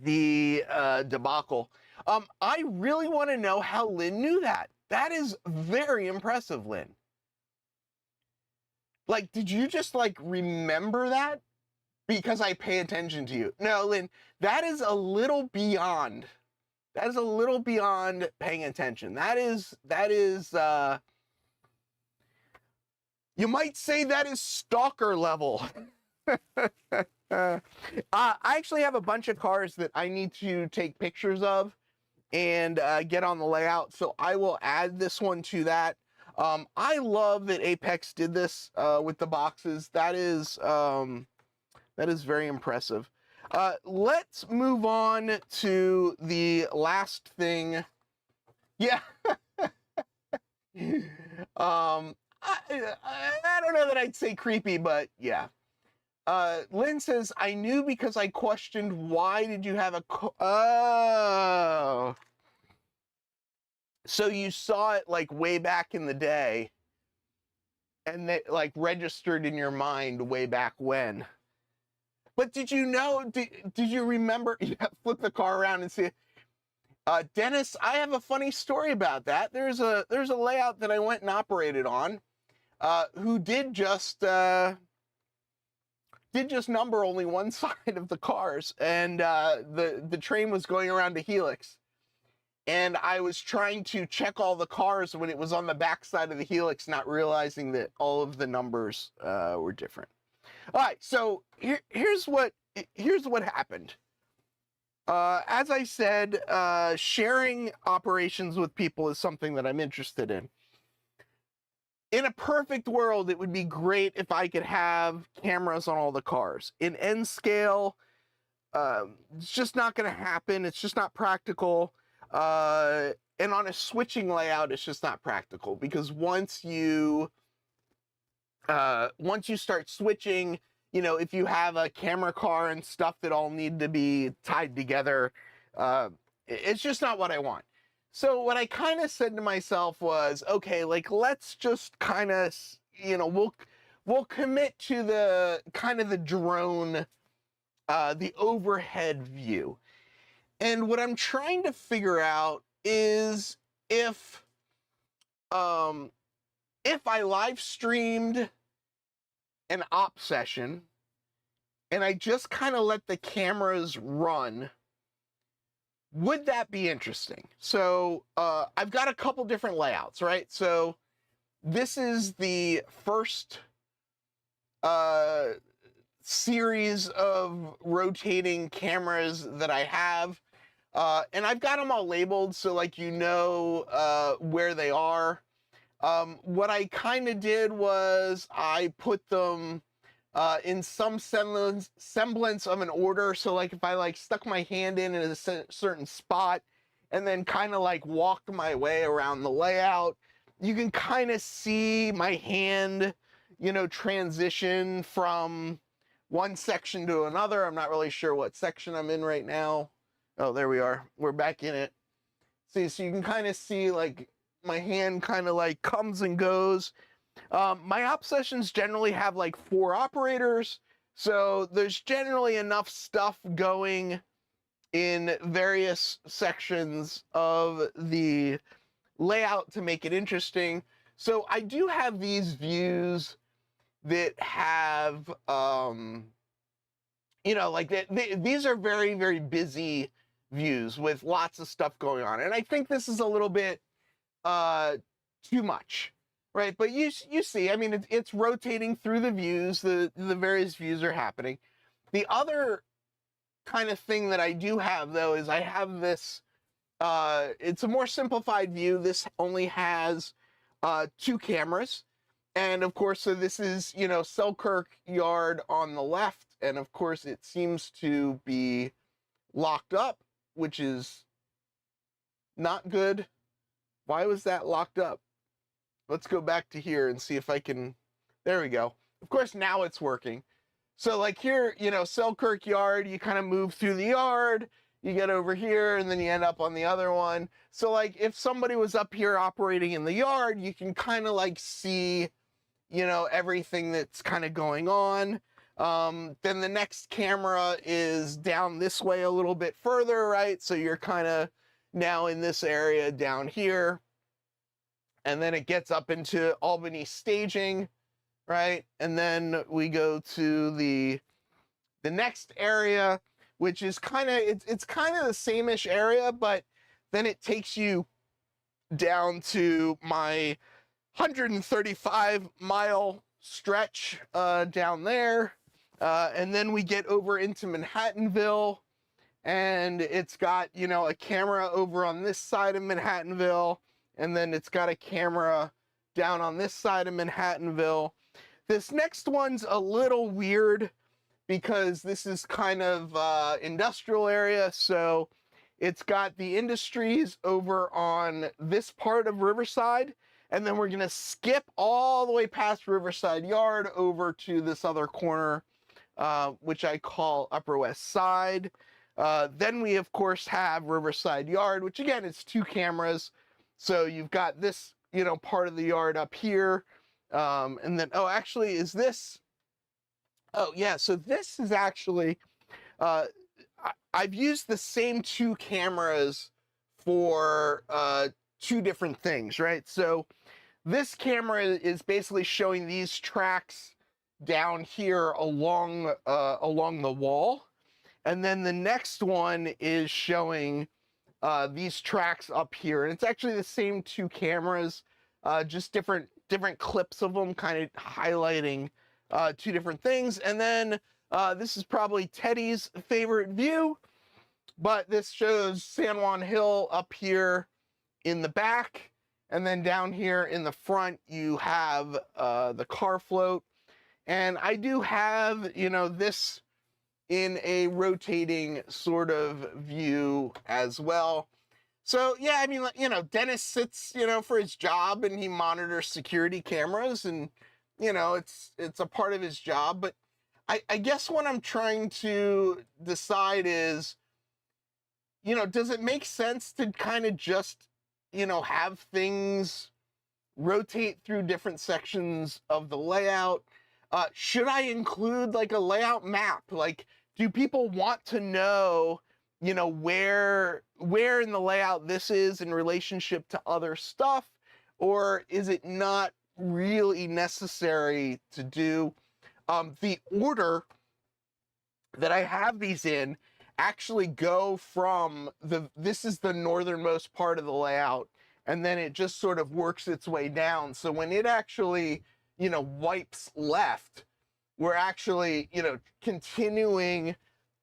the debacle. I really want to know how Lynn knew that. That is very impressive, Lynn. Like, did you just like remember that because I pay attention to you? No, Lynn, that is a little beyond. That is a little beyond paying attention. That is you might say that is stalker level. I actually have a bunch of cars that I need to take pictures of and get on the layout, so I will add this one to that. I love that Apex did this with the boxes. That is very impressive. Let's move on to the last thing. Yeah. I don't know that I'd say creepy, but yeah. Lynn says, I knew because I questioned why did you have a oh. So you saw it like way back in the day and that like registered in your mind way back when. But did you know, did you remember, yeah, flip the car around and see it. Dennis, I have a funny story about that. There's a layout that I went and operated on, who did just number only one side of the cars, and the train was going around a helix, and I was trying to check all the cars when it was on the back side of the helix, not realizing that all of the numbers were different. All right, so here's what happened. As I said, sharing operations with people is something that I'm interested in. In a perfect world, it would be great if I could have cameras on all the cars. In N scale, it's just not going to happen. It's just not practical. And on a switching layout, it's just not practical because once you start switching, you know, if you have a camera car and stuff that all need to be tied together, it's just not what I want. So what I kind of said to myself was, okay, like, let's just kind of, you know, we'll commit to the kind of the drone, the overhead view. And what I'm trying to figure out is if I live streamed an op session and I just kind of let the cameras run, would that be interesting? So I've got a couple different layouts, right? So this is the first series of rotating cameras that I have. And I've got them all labeled so like you know where they are. What I kind of did was I put them in some semblance of an order. So like if I like stuck my hand in a certain spot and then kind of like walk my way around the layout. You can kind of see my hand, transition from one section to another. I'm not really sure what section I'm in right now. Oh, there we are. We're back in it. See, so you can kind of see like my hand kind of like comes and goes. My op sessions generally have like 4 operators, so there's generally enough stuff going in various sections of the layout to make it interesting. So I do have these views that have, these are very, very busy views with lots of stuff going on. And I think this is a little bit too much, right? But you see, I mean, it's rotating through the views, the various views are happening. The other kind of thing that I do have, though, is I have this, it's a more simplified view. This only has 2 cameras. And of course, so this is, Selkirk Yard on the left. And of course, it seems to be locked up, which is not good. Why was that locked up? Let's go back to here and see if I can, there we go. Of course, now it's working. So like here, Selkirk Yard, you kind of move through the yard, you get over here, and then you end up on the other one. So like if somebody was up here operating in the yard, you can kind of like see, everything that's kind of going on. Then the next camera is down this way a little bit further, right? So you're kind of now in this area down here. And then it gets up into Albany staging, right? And then we go to the next area, which is kind of, it's kind of the same-ish area, but then it takes you down to my 135-mile stretch down there. And then we get over into Manhattanville, and it's got, a camera over on this side of Manhattanville, and then it's got a camera down on this side of Manhattanville. This next one's a little weird because this is kind of industrial area, so it's got the industries over on this part of Riverside, and then we're gonna skip all the way past Riverside Yard over to this other corner, which I call Upper West Side. Then we, of course, have Riverside Yard, which again, is 2 cameras. So you've got this, part of the yard up here. And then, oh, actually, is this? Oh, yeah. So this is actually, I've used the same 2 cameras for 2 different things, right? So this camera is basically showing these tracks down here along the wall. And then the next one is showing these tracks up here. And it's actually the same 2 cameras, just different clips of them kind of highlighting 2 different things. And then this is probably Teddy's favorite view, but this shows San Juan Hill up here in the back. And then down here in the front, you have the car float. And I do have, this in a rotating sort of view as well. So yeah, I mean, Dennis sits, for his job, and he monitors security cameras, and, it's a part of his job. But I guess what I'm trying to decide is, does it make sense to kind of just, have things rotate through different sections of the layout? Should I include like a layout map? Like, do people want to know, where in the layout this is in relationship to other stuff? Or is it not really necessary to do? The order that I have these in actually go from this is the northernmost part of the layout, and then it just sort of works its way down. So when it actually, wipes left, we're actually, continuing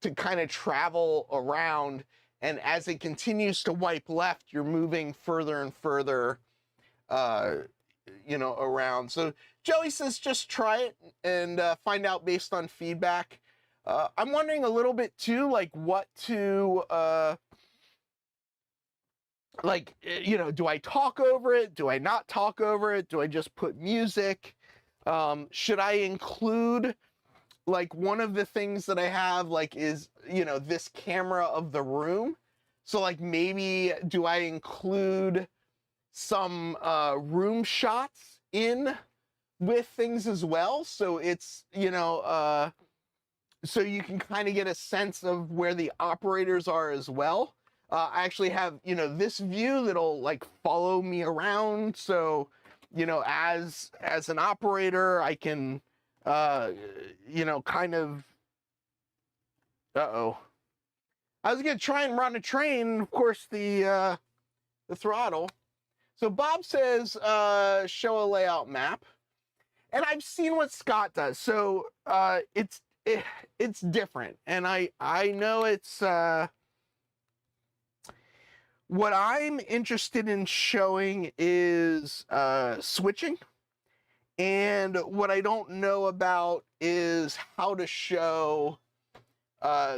to kind of travel around. And as it continues to wipe left, you're moving further and further, around. So Joey says, just try it and find out based on feedback. I'm wondering a little bit too, like what to like, you know, do I talk over it? Do I not talk over it? Do I just put music? Should I include, like, one of the things that I have, like, is, you know, this camera of the room? So, like, maybe do I include some room shots in with things as well? So it's, you know, so you can kind of get a sense of where the operators are as well. I actually have, you know, this view that'll like follow me around. So, you know, as an operator, I can, you know, kind of, uh-oh. I was gonna try and run a train, of course, the throttle. So Bob says, show a layout map. And I've seen what Scott does. So it's different. And I know it's, what I'm interested in showing is switching. And what I don't know about is how to show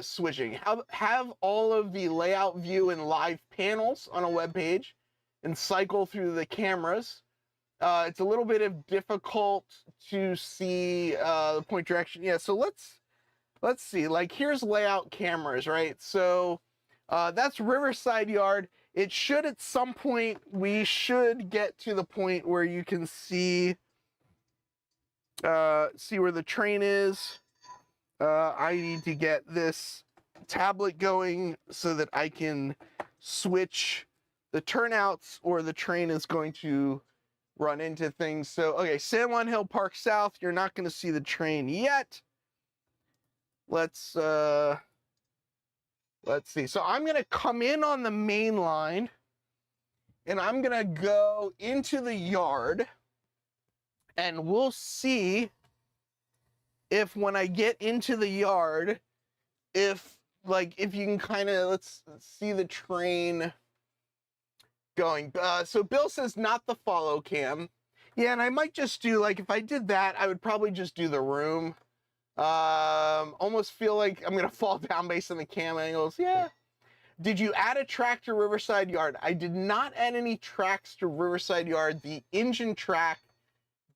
switching. Have all of the layout view and live panels on a web page and cycle through the cameras. It's a little bit of difficult to see the point direction. Yeah, so let's see. Like, here's layout cameras, right? So that's Riverside Yard. It should, at some point, we should get to the point where you can see where the train is. I need to get this tablet going so that I can switch the turnouts, or the train is going to run into things. So, okay, San Juan Hill Park South, you're not going to see the train yet. Let's see. So I'm going to come in on the main line, and I'm going to go into the yard, and we'll see if when I get into the yard, if you can kind of, let's see the train going. So Bill says not the follow cam. Yeah, and I might just do, like, if I did that, I would probably just do the room. Almost feel like I'm gonna fall down based on the cam angles. Yeah. Did you add a track to Riverside Yard? I did not add any tracks to Riverside Yard. The engine track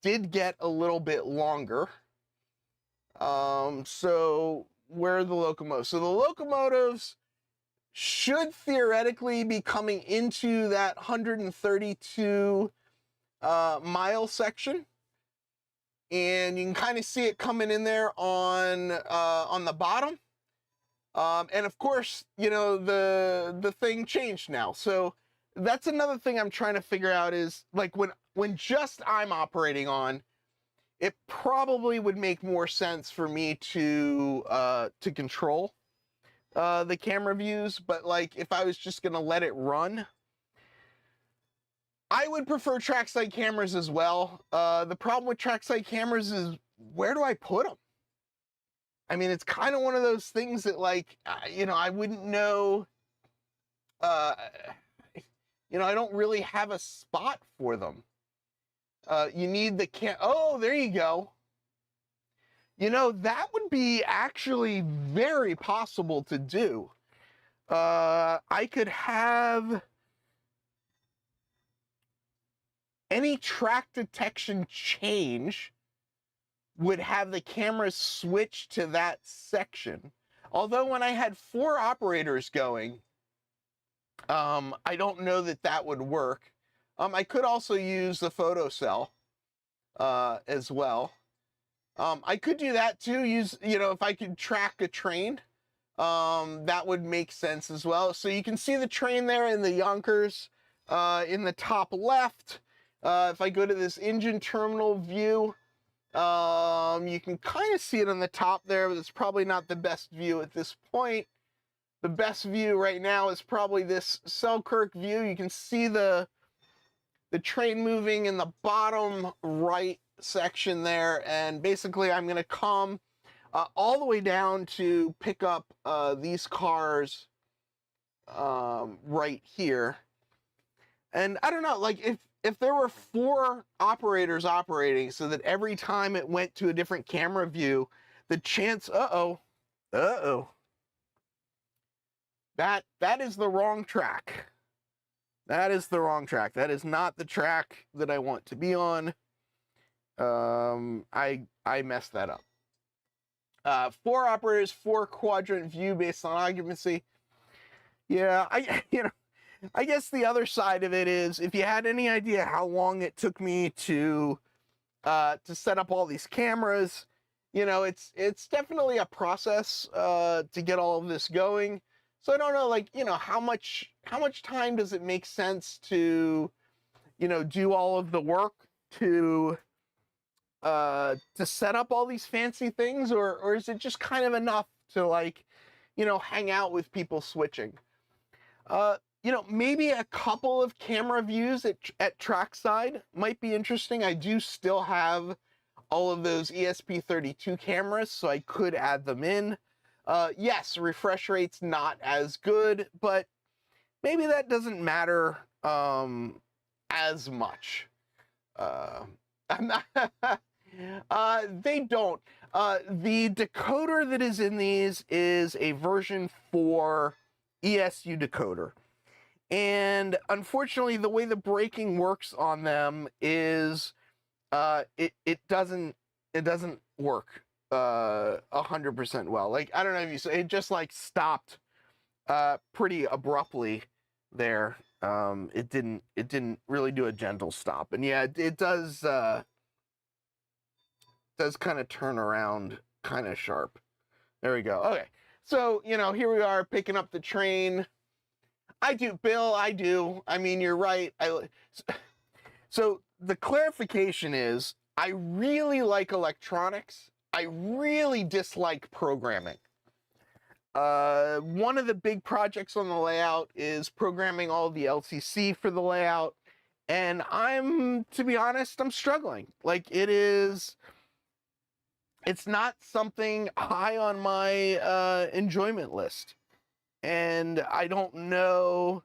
did get a little bit longer. So where are the locomotives? So the locomotives should theoretically be coming into that 132 mile section, and you can kind of see it coming in there on the bottom. And of course, you know, the thing changed now. So that's another thing I'm trying to figure out is, like, when just I'm operating on, it probably would make more sense for me to control the camera views. But, like, if I was just gonna let it run, I would prefer trackside cameras as well. The problem with trackside cameras is, where do I put them? I mean, it's kind of one of those things that, like, you know, I wouldn't know, you know, I don't really have a spot for them. You need the oh, there you go. You know, that would be actually very possible to do. I could have any track detection change would have the camera switch to that section. Although when I had 4 operators going, I don't know that that would work. I could also use the photo cell as well. I could do that too, use, you know, if I could track a train, that would make sense as well. So you can see the train there in the Yonkers in the top left. If I go to this engine terminal view, you can kind of see it on the top there, but it's probably not the best view at this point. The best view right now is probably this Selkirk view. You can see the train moving in the bottom right section there, and basically I'm going to come all the way down to pick up these cars right here. And I don't know, like, if there were 4 operators operating so that every time it went to a different camera view, the chance, that is the wrong track. That is the wrong track. That is not the track that I want to be on. I messed that up. 4 operators, 4 quadrant view based on occupancy. Yeah, I guess the other side of it is, if you had any idea how long it took me to set up all these cameras, it's definitely a process to get all of this going. So I don't know, like, how much time does it make sense to, do all of the work to set up all these fancy things, or is it just kind of enough to, like, hang out with people switching? Maybe a couple of camera views at trackside might be interesting. I do still have all of those ESP32 cameras, so I could add them in. Yes, refresh rate's not as good, but maybe that doesn't matter as much. I'm not they don't. The decoder that is in these is a version 4 ESU decoder. And unfortunately, the way the braking works on them is it doesn't work 100% well. Like, I don't know if you saw, it just like stopped pretty abruptly there. It didn't really do a gentle stop. And yeah, it does kind of turn around kind of sharp. There we go. Okay. So, here we are picking up the train. I do, Bill, I do. I mean, you're right. So the clarification is, I really like electronics. I really dislike programming. One of the big projects on the layout is programming all the LCC for the layout. And to be honest, I'm struggling. Like, it's not something high on my enjoyment list. And I don't know,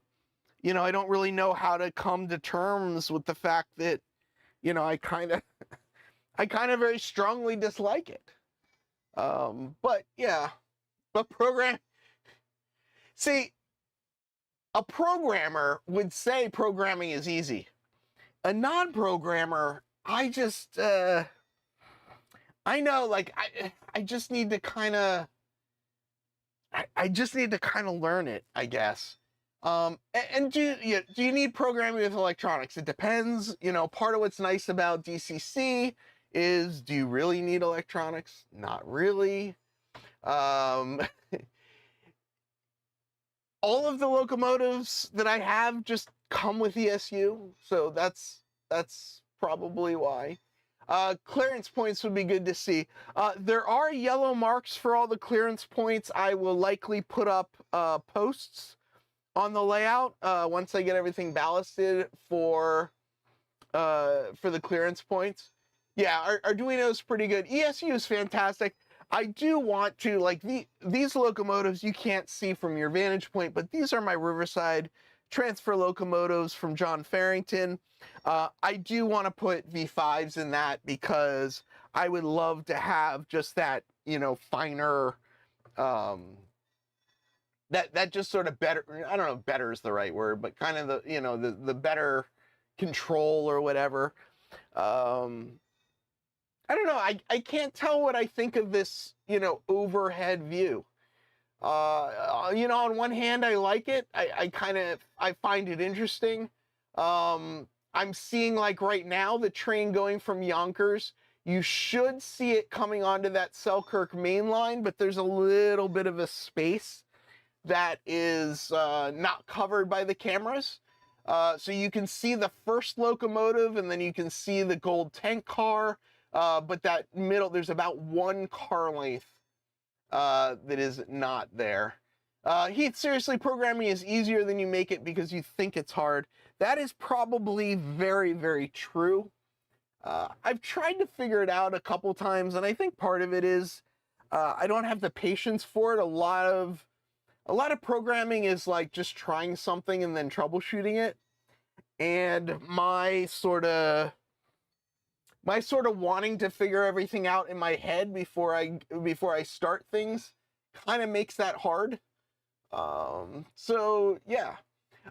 I don't really know how to come to terms with the fact that, I kind of very strongly dislike it. But yeah, see, a programmer would say programming is easy. A non-programmer, I know, like, I just need to kind of, I just need to kind of learn it, I guess. And do you need programming with electronics? It depends. Part of what's nice about DCC is, do you really need electronics? Not really. All of the locomotives that I have just come with ESU, so that's probably why. Clearance points would be good to see. There are yellow marks for all the clearance points. I will likely put up posts on the layout once I get everything ballasted for the clearance points. Yeah, Arduino is pretty good. ESU is fantastic. I do want to, like, these locomotives you can't see from your vantage point, but these are my Riverside transfer locomotives from John Farrington. I do want to put V5s in that because I would love to have just that, finer, that just sort of better, I don't know if better is the right word, but kind of the better control or whatever. I don't know. I can't tell what I think of this, overhead view. On one hand, I like it. I find it interesting. I'm seeing, like, right now, the train going from Yonkers. You should see it coming onto that Selkirk main line, but there's a little bit of a space that is not covered by the cameras. So you can see the first locomotive, and then you can see the gold tank car. But that middle, there's about 1 car length that is not there. Heath, seriously, programming is easier than you make it because you think it's hard. That is probably very, very true. I've tried to figure it out a couple times, and I think part of it is I don't have the patience for it. A lot of programming is like just trying something and then troubleshooting it. And my sort of wanting to figure everything out in my head before I start things kind of makes that hard. So yeah.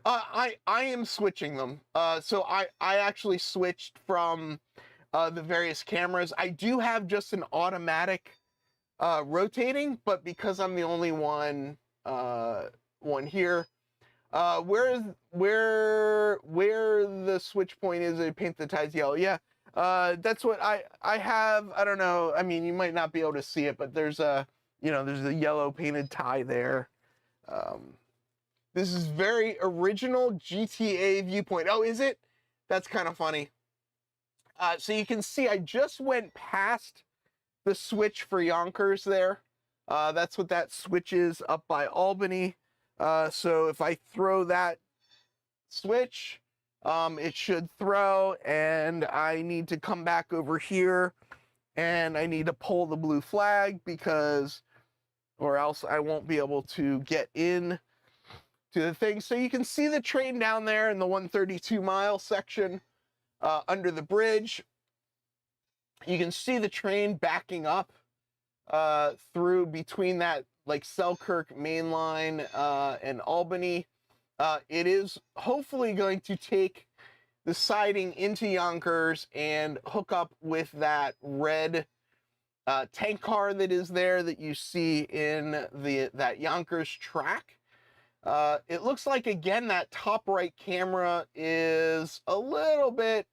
I am switching them. So I actually switched from the various cameras. I do have just an automatic rotating, but because I'm the only one here, where the switch point is, I paint the ties yellow. Yeah, that's what I have. I don't know. I mean, you might not be able to see it, but there's a there's a yellow painted tie there. This is very original GTA viewpoint. Oh, is it? That's kind of funny. So you can see I just went past the switch for Yonkers there. That's what that switch is up by Albany. So if I throw that switch, it should throw, and I need to come back over here and I need to pull the blue flag or else I won't be able to get in to the thing. So you can see the train down there in the 132-mile section under the bridge. You can see the train backing up through between that like Selkirk main line and Albany. It is hopefully going to take the siding into Yonkers and hook up with that red tank car that is there that you see in that Yonkers track. It looks like, again, that top right camera is a little bit,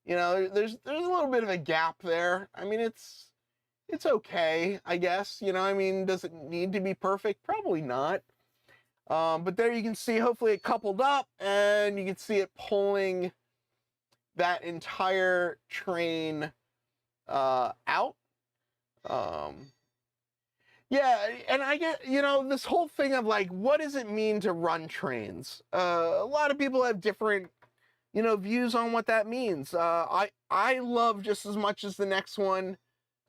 there's a little bit of a gap there. I mean, it's okay, I guess. I mean, does it need to be perfect? Probably not. But there you can see, hopefully it coupled up, and you can see it pulling that entire train out. Yeah, and I get, this whole thing of like, what does it mean to run trains? A lot of people have different, views on what that means. I love just as much as the next one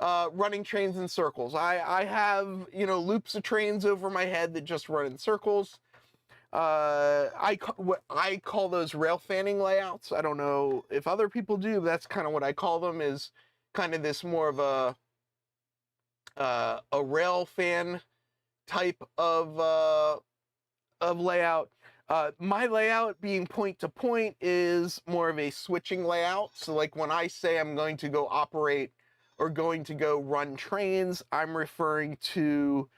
running trains in circles. I have, loops of trains over my head that just run in circles. I call those rail fanning layouts. I don't know if other people do, but that's kind of what I call them, is kind of this more of a rail fan type of layout. My layout, being point to point, is more of a switching layout. So like when I say I'm going to go operate or going to go run trains, I'm referring to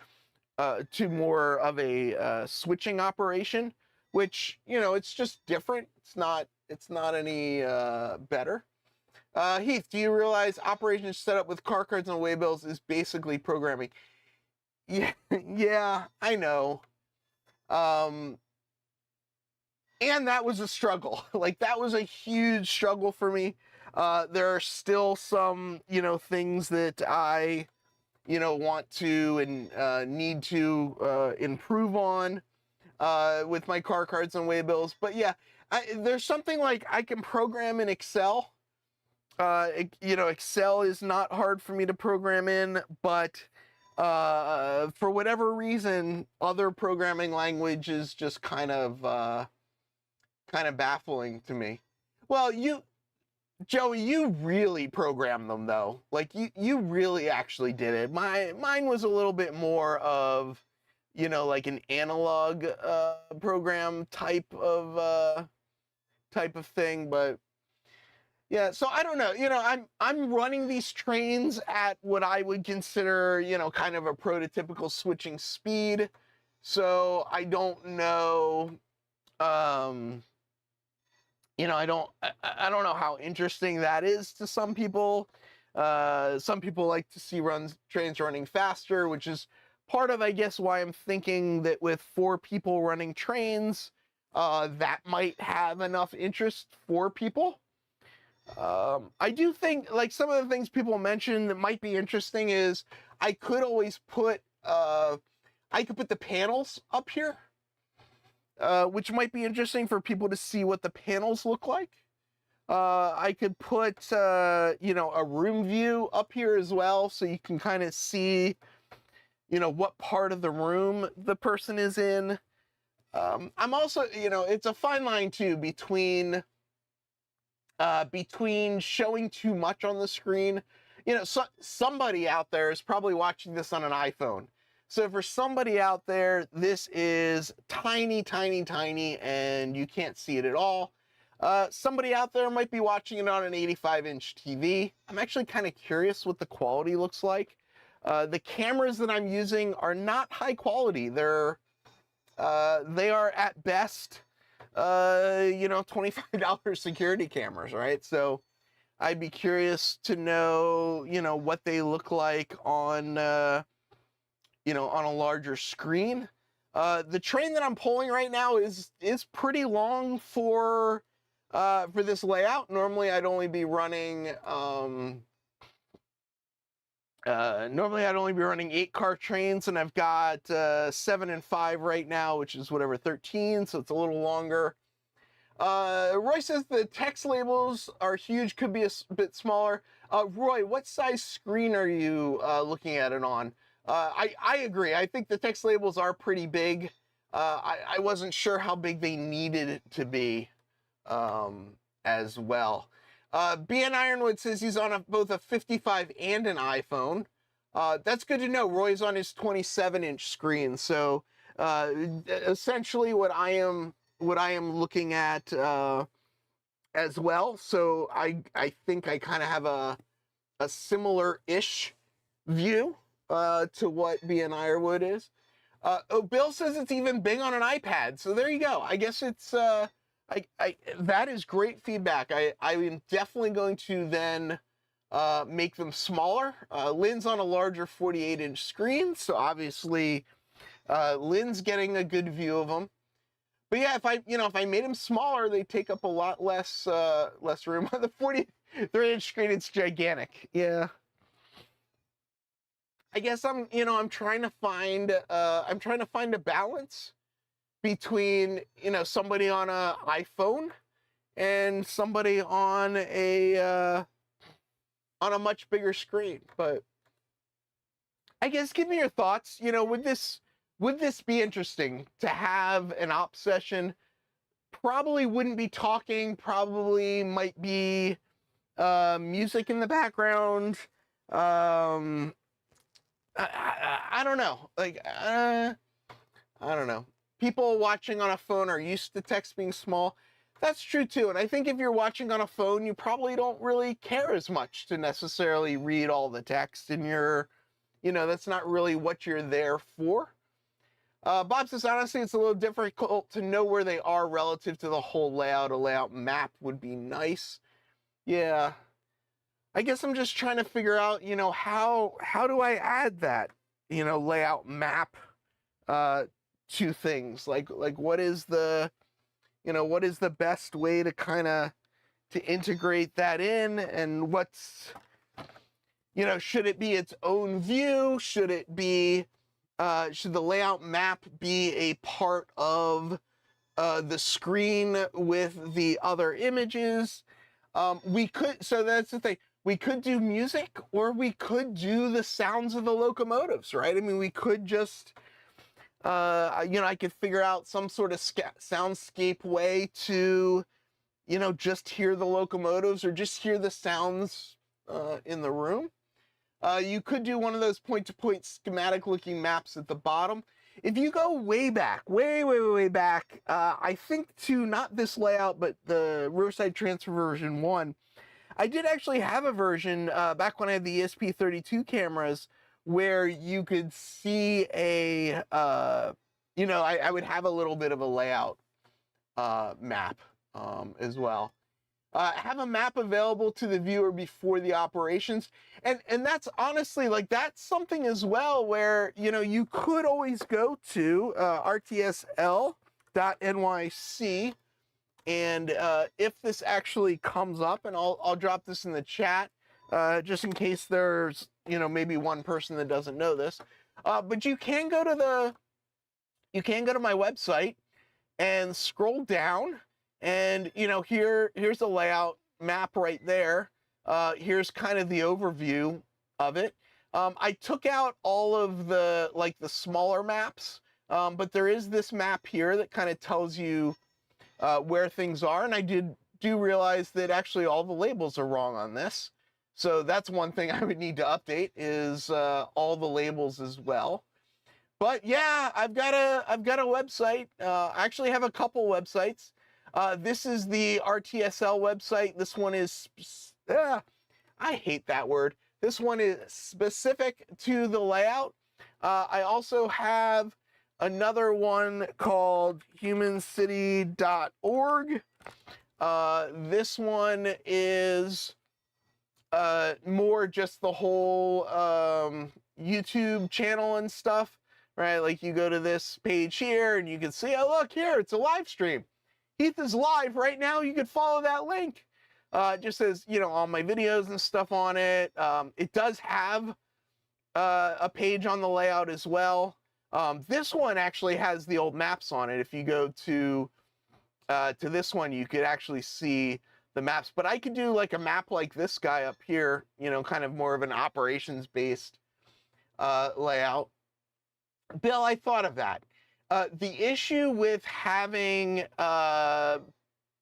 more of a switching operation, which, it's just different. It's not any better. Heath, do you realize operations set up with car cards and waybills is basically programming? Yeah, yeah, I know. And that was a struggle. Like, that was a huge struggle for me. There are still some, things that I, want to and need to improve on with my car cards and waybills. But yeah, there's something like I can program in Excel. Excel is not hard for me to program in, but for whatever reason, other programming language is just kind of baffling to me. Well, Joey, you really programmed them though. Like you really actually did it. Mine was a little bit more of, like an analog program type of thing, but yeah, so I don't know. I'm running these trains at what I would consider, kind of a prototypical switching speed. So I don't know. I don't know how interesting that is to some people. Some people like to see trains running faster, which is part of, I guess, why I'm thinking that with 4 people running trains, that might have enough interest for people. I do think, like, some of the things people mention that might be interesting is I could always put the panels up here, which might be interesting for people to see what the panels look like. I could put, a room view up here as well, so you can kind of see, what part of the room the person is in. I'm also, it's a fine line too between showing too much on the screen. Somebody out there is probably watching this on an iPhone. So for somebody out there, this is tiny, tiny, tiny, and you can't see it at all. Somebody out there might be watching it on an 85-inch TV. I'm actually kind of curious what the quality looks like. The cameras that I'm using are not high quality. They are at best, $25 security cameras, right? So I'd be curious to know, what they look like on, on a larger screen. The train that I'm pulling right now is pretty long for this layout. Normally I'd only be running, 8-car trains, and I've got 7 and 5 right now, which is 13, so it's a little longer. Roy says the text labels are huge, could be a bit smaller. Roy, what size screen are you looking at it on? I agree. I think the text labels are pretty big. I wasn't sure how big they needed it to be as well. BN Ironwood says he's on both a 55 and an iPhone. That's good to know. Roy's on his 27-inch screen. So essentially what I am looking at as well. So I think I kind of have a similar-ish view to what BN Ironwood is. Bill says it's even big on an iPad. So there you go. I guess it's that is great feedback. I am definitely going to then make them smaller. Lynn's on a larger 48-inch screen, so obviously Lynn's getting a good view of them. But yeah, if I made them smaller, they take up a lot less room. On the 43-inch screen, it's gigantic. Yeah. I guess I'm trying to find a balance between, somebody on a iPhone and somebody on a much bigger screen. But I guess give me your thoughts. Would this be interesting to have an op session? Probably wouldn't be talking, probably might be music in the background. I don't know. I don't know. People watching on a phone are used to text being small. That's true too. And I think if you're watching on a phone, you probably don't really care as much to necessarily read all the text, and that's not really what you're there for. Bob says, honestly, it's a little difficult to know where they are relative to the whole layout. A layout map would be nice. Yeah. I guess I'm just trying to figure out, how do I add that, layout map to things? Like what is the best way to kind of to integrate that in, and what's, should it be its own view? Should it be, should the layout map be a part of the screen with the other images? So that's the thing. We could do music, or we could do the sounds of the locomotives, right? I mean, we could just, I could figure out some sort of soundscape way to, just hear the locomotives or just hear the sounds in the room. You could do one of those point-to-point schematic looking maps at the bottom. If you go way back, way back, I think to not this layout, but the Riverside Transfer version 1, I did actually have a version back when I had the ESP32 cameras where you could see I would have a little bit of a layout map as well. Have a map available to the viewer before the operations. And that's honestly, that's something as well where, you could always go to rtsl.nyc. And if this actually comes up, and I'll drop this in the chat, just in case there's, maybe one person that doesn't know this. But you can go to my website and scroll down, and here's a layout map right there. Here's kind of the overview of it. I took out all of the smaller maps, but there is this map here that kind of tells you where things are, and I do realize that actually all the labels are wrong on this. So that's one thing I would need to update, is all the labels as well. But yeah, I've got a website. I actually have a couple websites. This is the RTSL website. This one is, I hate that word. This one is specific to the layout. I also have another one called humancity.org. This one is more just the whole YouTube channel and stuff, right? Like you go to this page here and you can see, oh, look here, it's a live stream. Heath is live right now. You could follow that link. It just says, you know, all my videos and stuff on it. It does have a page on the layout as well. This one actually has the old maps on it. If you go to this one, you could actually see the maps. But I could do like a map like this guy up here, you know, kind of more of an operations-based layout. Bill, I thought of that. The issue with having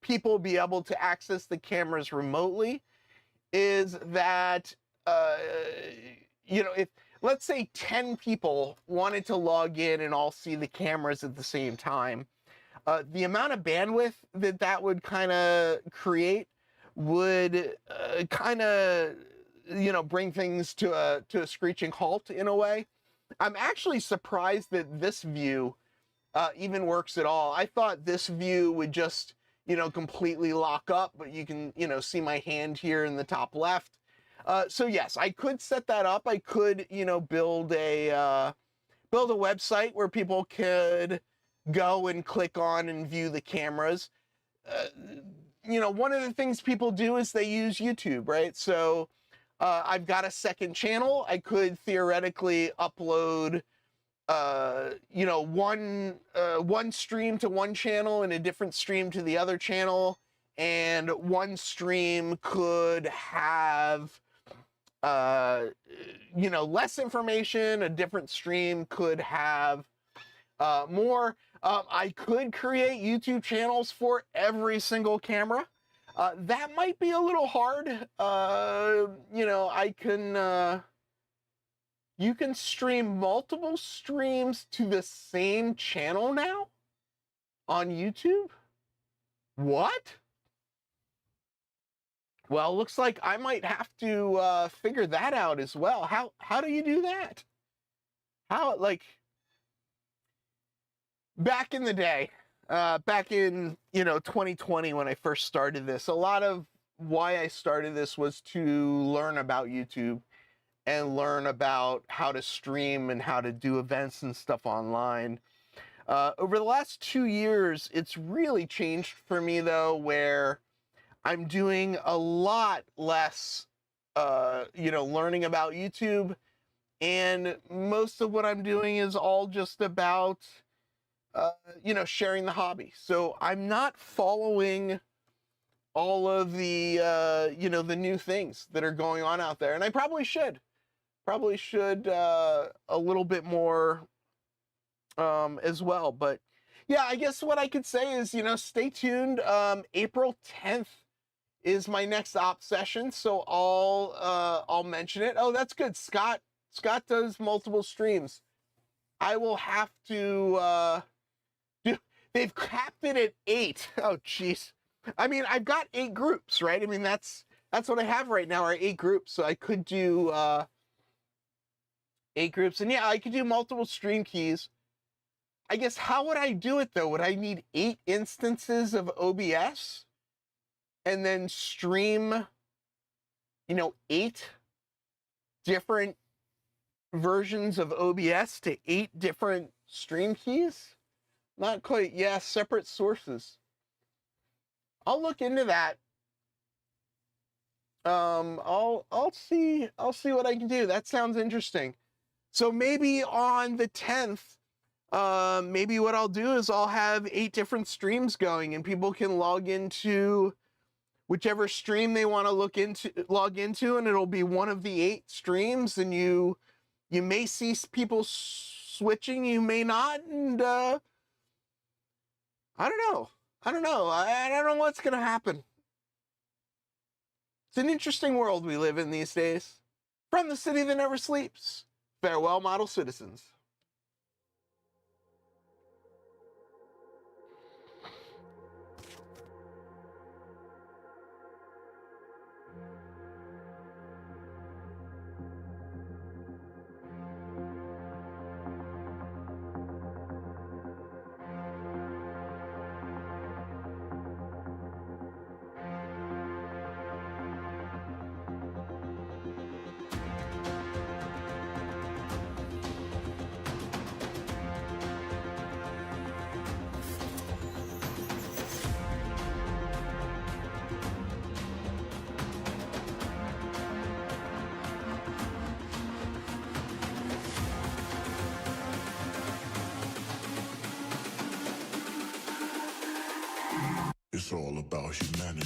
people be able to access the cameras remotely is that, you know, if, let's say 10 people wanted to log in and all see the cameras at the same time, the amount of bandwidth that would kind of create would kind of, you know, bring things to a screeching halt in a way. I'm actually surprised that this view even works at all. I thought this view would just, you know, completely lock up, but you can, you know, see my hand here in the top left. So yes, I could set that up. I could, you know, build a website where people could go and click on and view the cameras. You know, one of the things people do is they use YouTube, right? So I've got a second channel. I could theoretically upload, you know, one stream to one channel and a different stream to the other channel. And one stream could have, you know, less information. A different stream could have more. I could create YouTube channels for every single camera. That might be a little hard. You know, you can stream multiple streams to the same channel now on YouTube? What? Well, looks like I might have to figure that out as well. How do you do that? How, like, back in the day, back in, you know, 2020 when I first started this, a lot of why I started this was to learn about YouTube and learn about how to stream and how to do events and stuff online. Over the last 2 years, it's really changed for me though, where I'm doing a lot less, you know, learning about YouTube, and most of what I'm doing is all just about, you know, sharing the hobby. So I'm not following all of the, you know, the new things that are going on out there, and I probably should a little bit more as well. But yeah, I guess what I could say is, you know, stay tuned. April 10th is my next op session, so I'll mention it. Oh, that's good. Scott does multiple streams. I will have to they've capped it at 8. Oh jeez. I mean, I've got 8 groups, right? I mean, that's what I have right now, are 8 groups. So I could do 8 groups, and yeah, I could do multiple stream keys. I guess, how would I do it though? Would I need 8 instances of OBS and then stream, you know, 8 different versions of OBS to 8 different stream keys? Not quite. Yeah, separate sources. I'll look into that. I'll see what I can do. That sounds interesting. So maybe on the 10th, maybe what I'll do is I'll have 8 different streams going, and people can log into whichever stream they want to log into, and it'll be one of the 8 streams, and you may see people switching, you may not, and I don't know. I don't know what's gonna happen. It's an interesting world we live in these days. From the city that never sleeps, farewell, model citizens. It's all about humanity.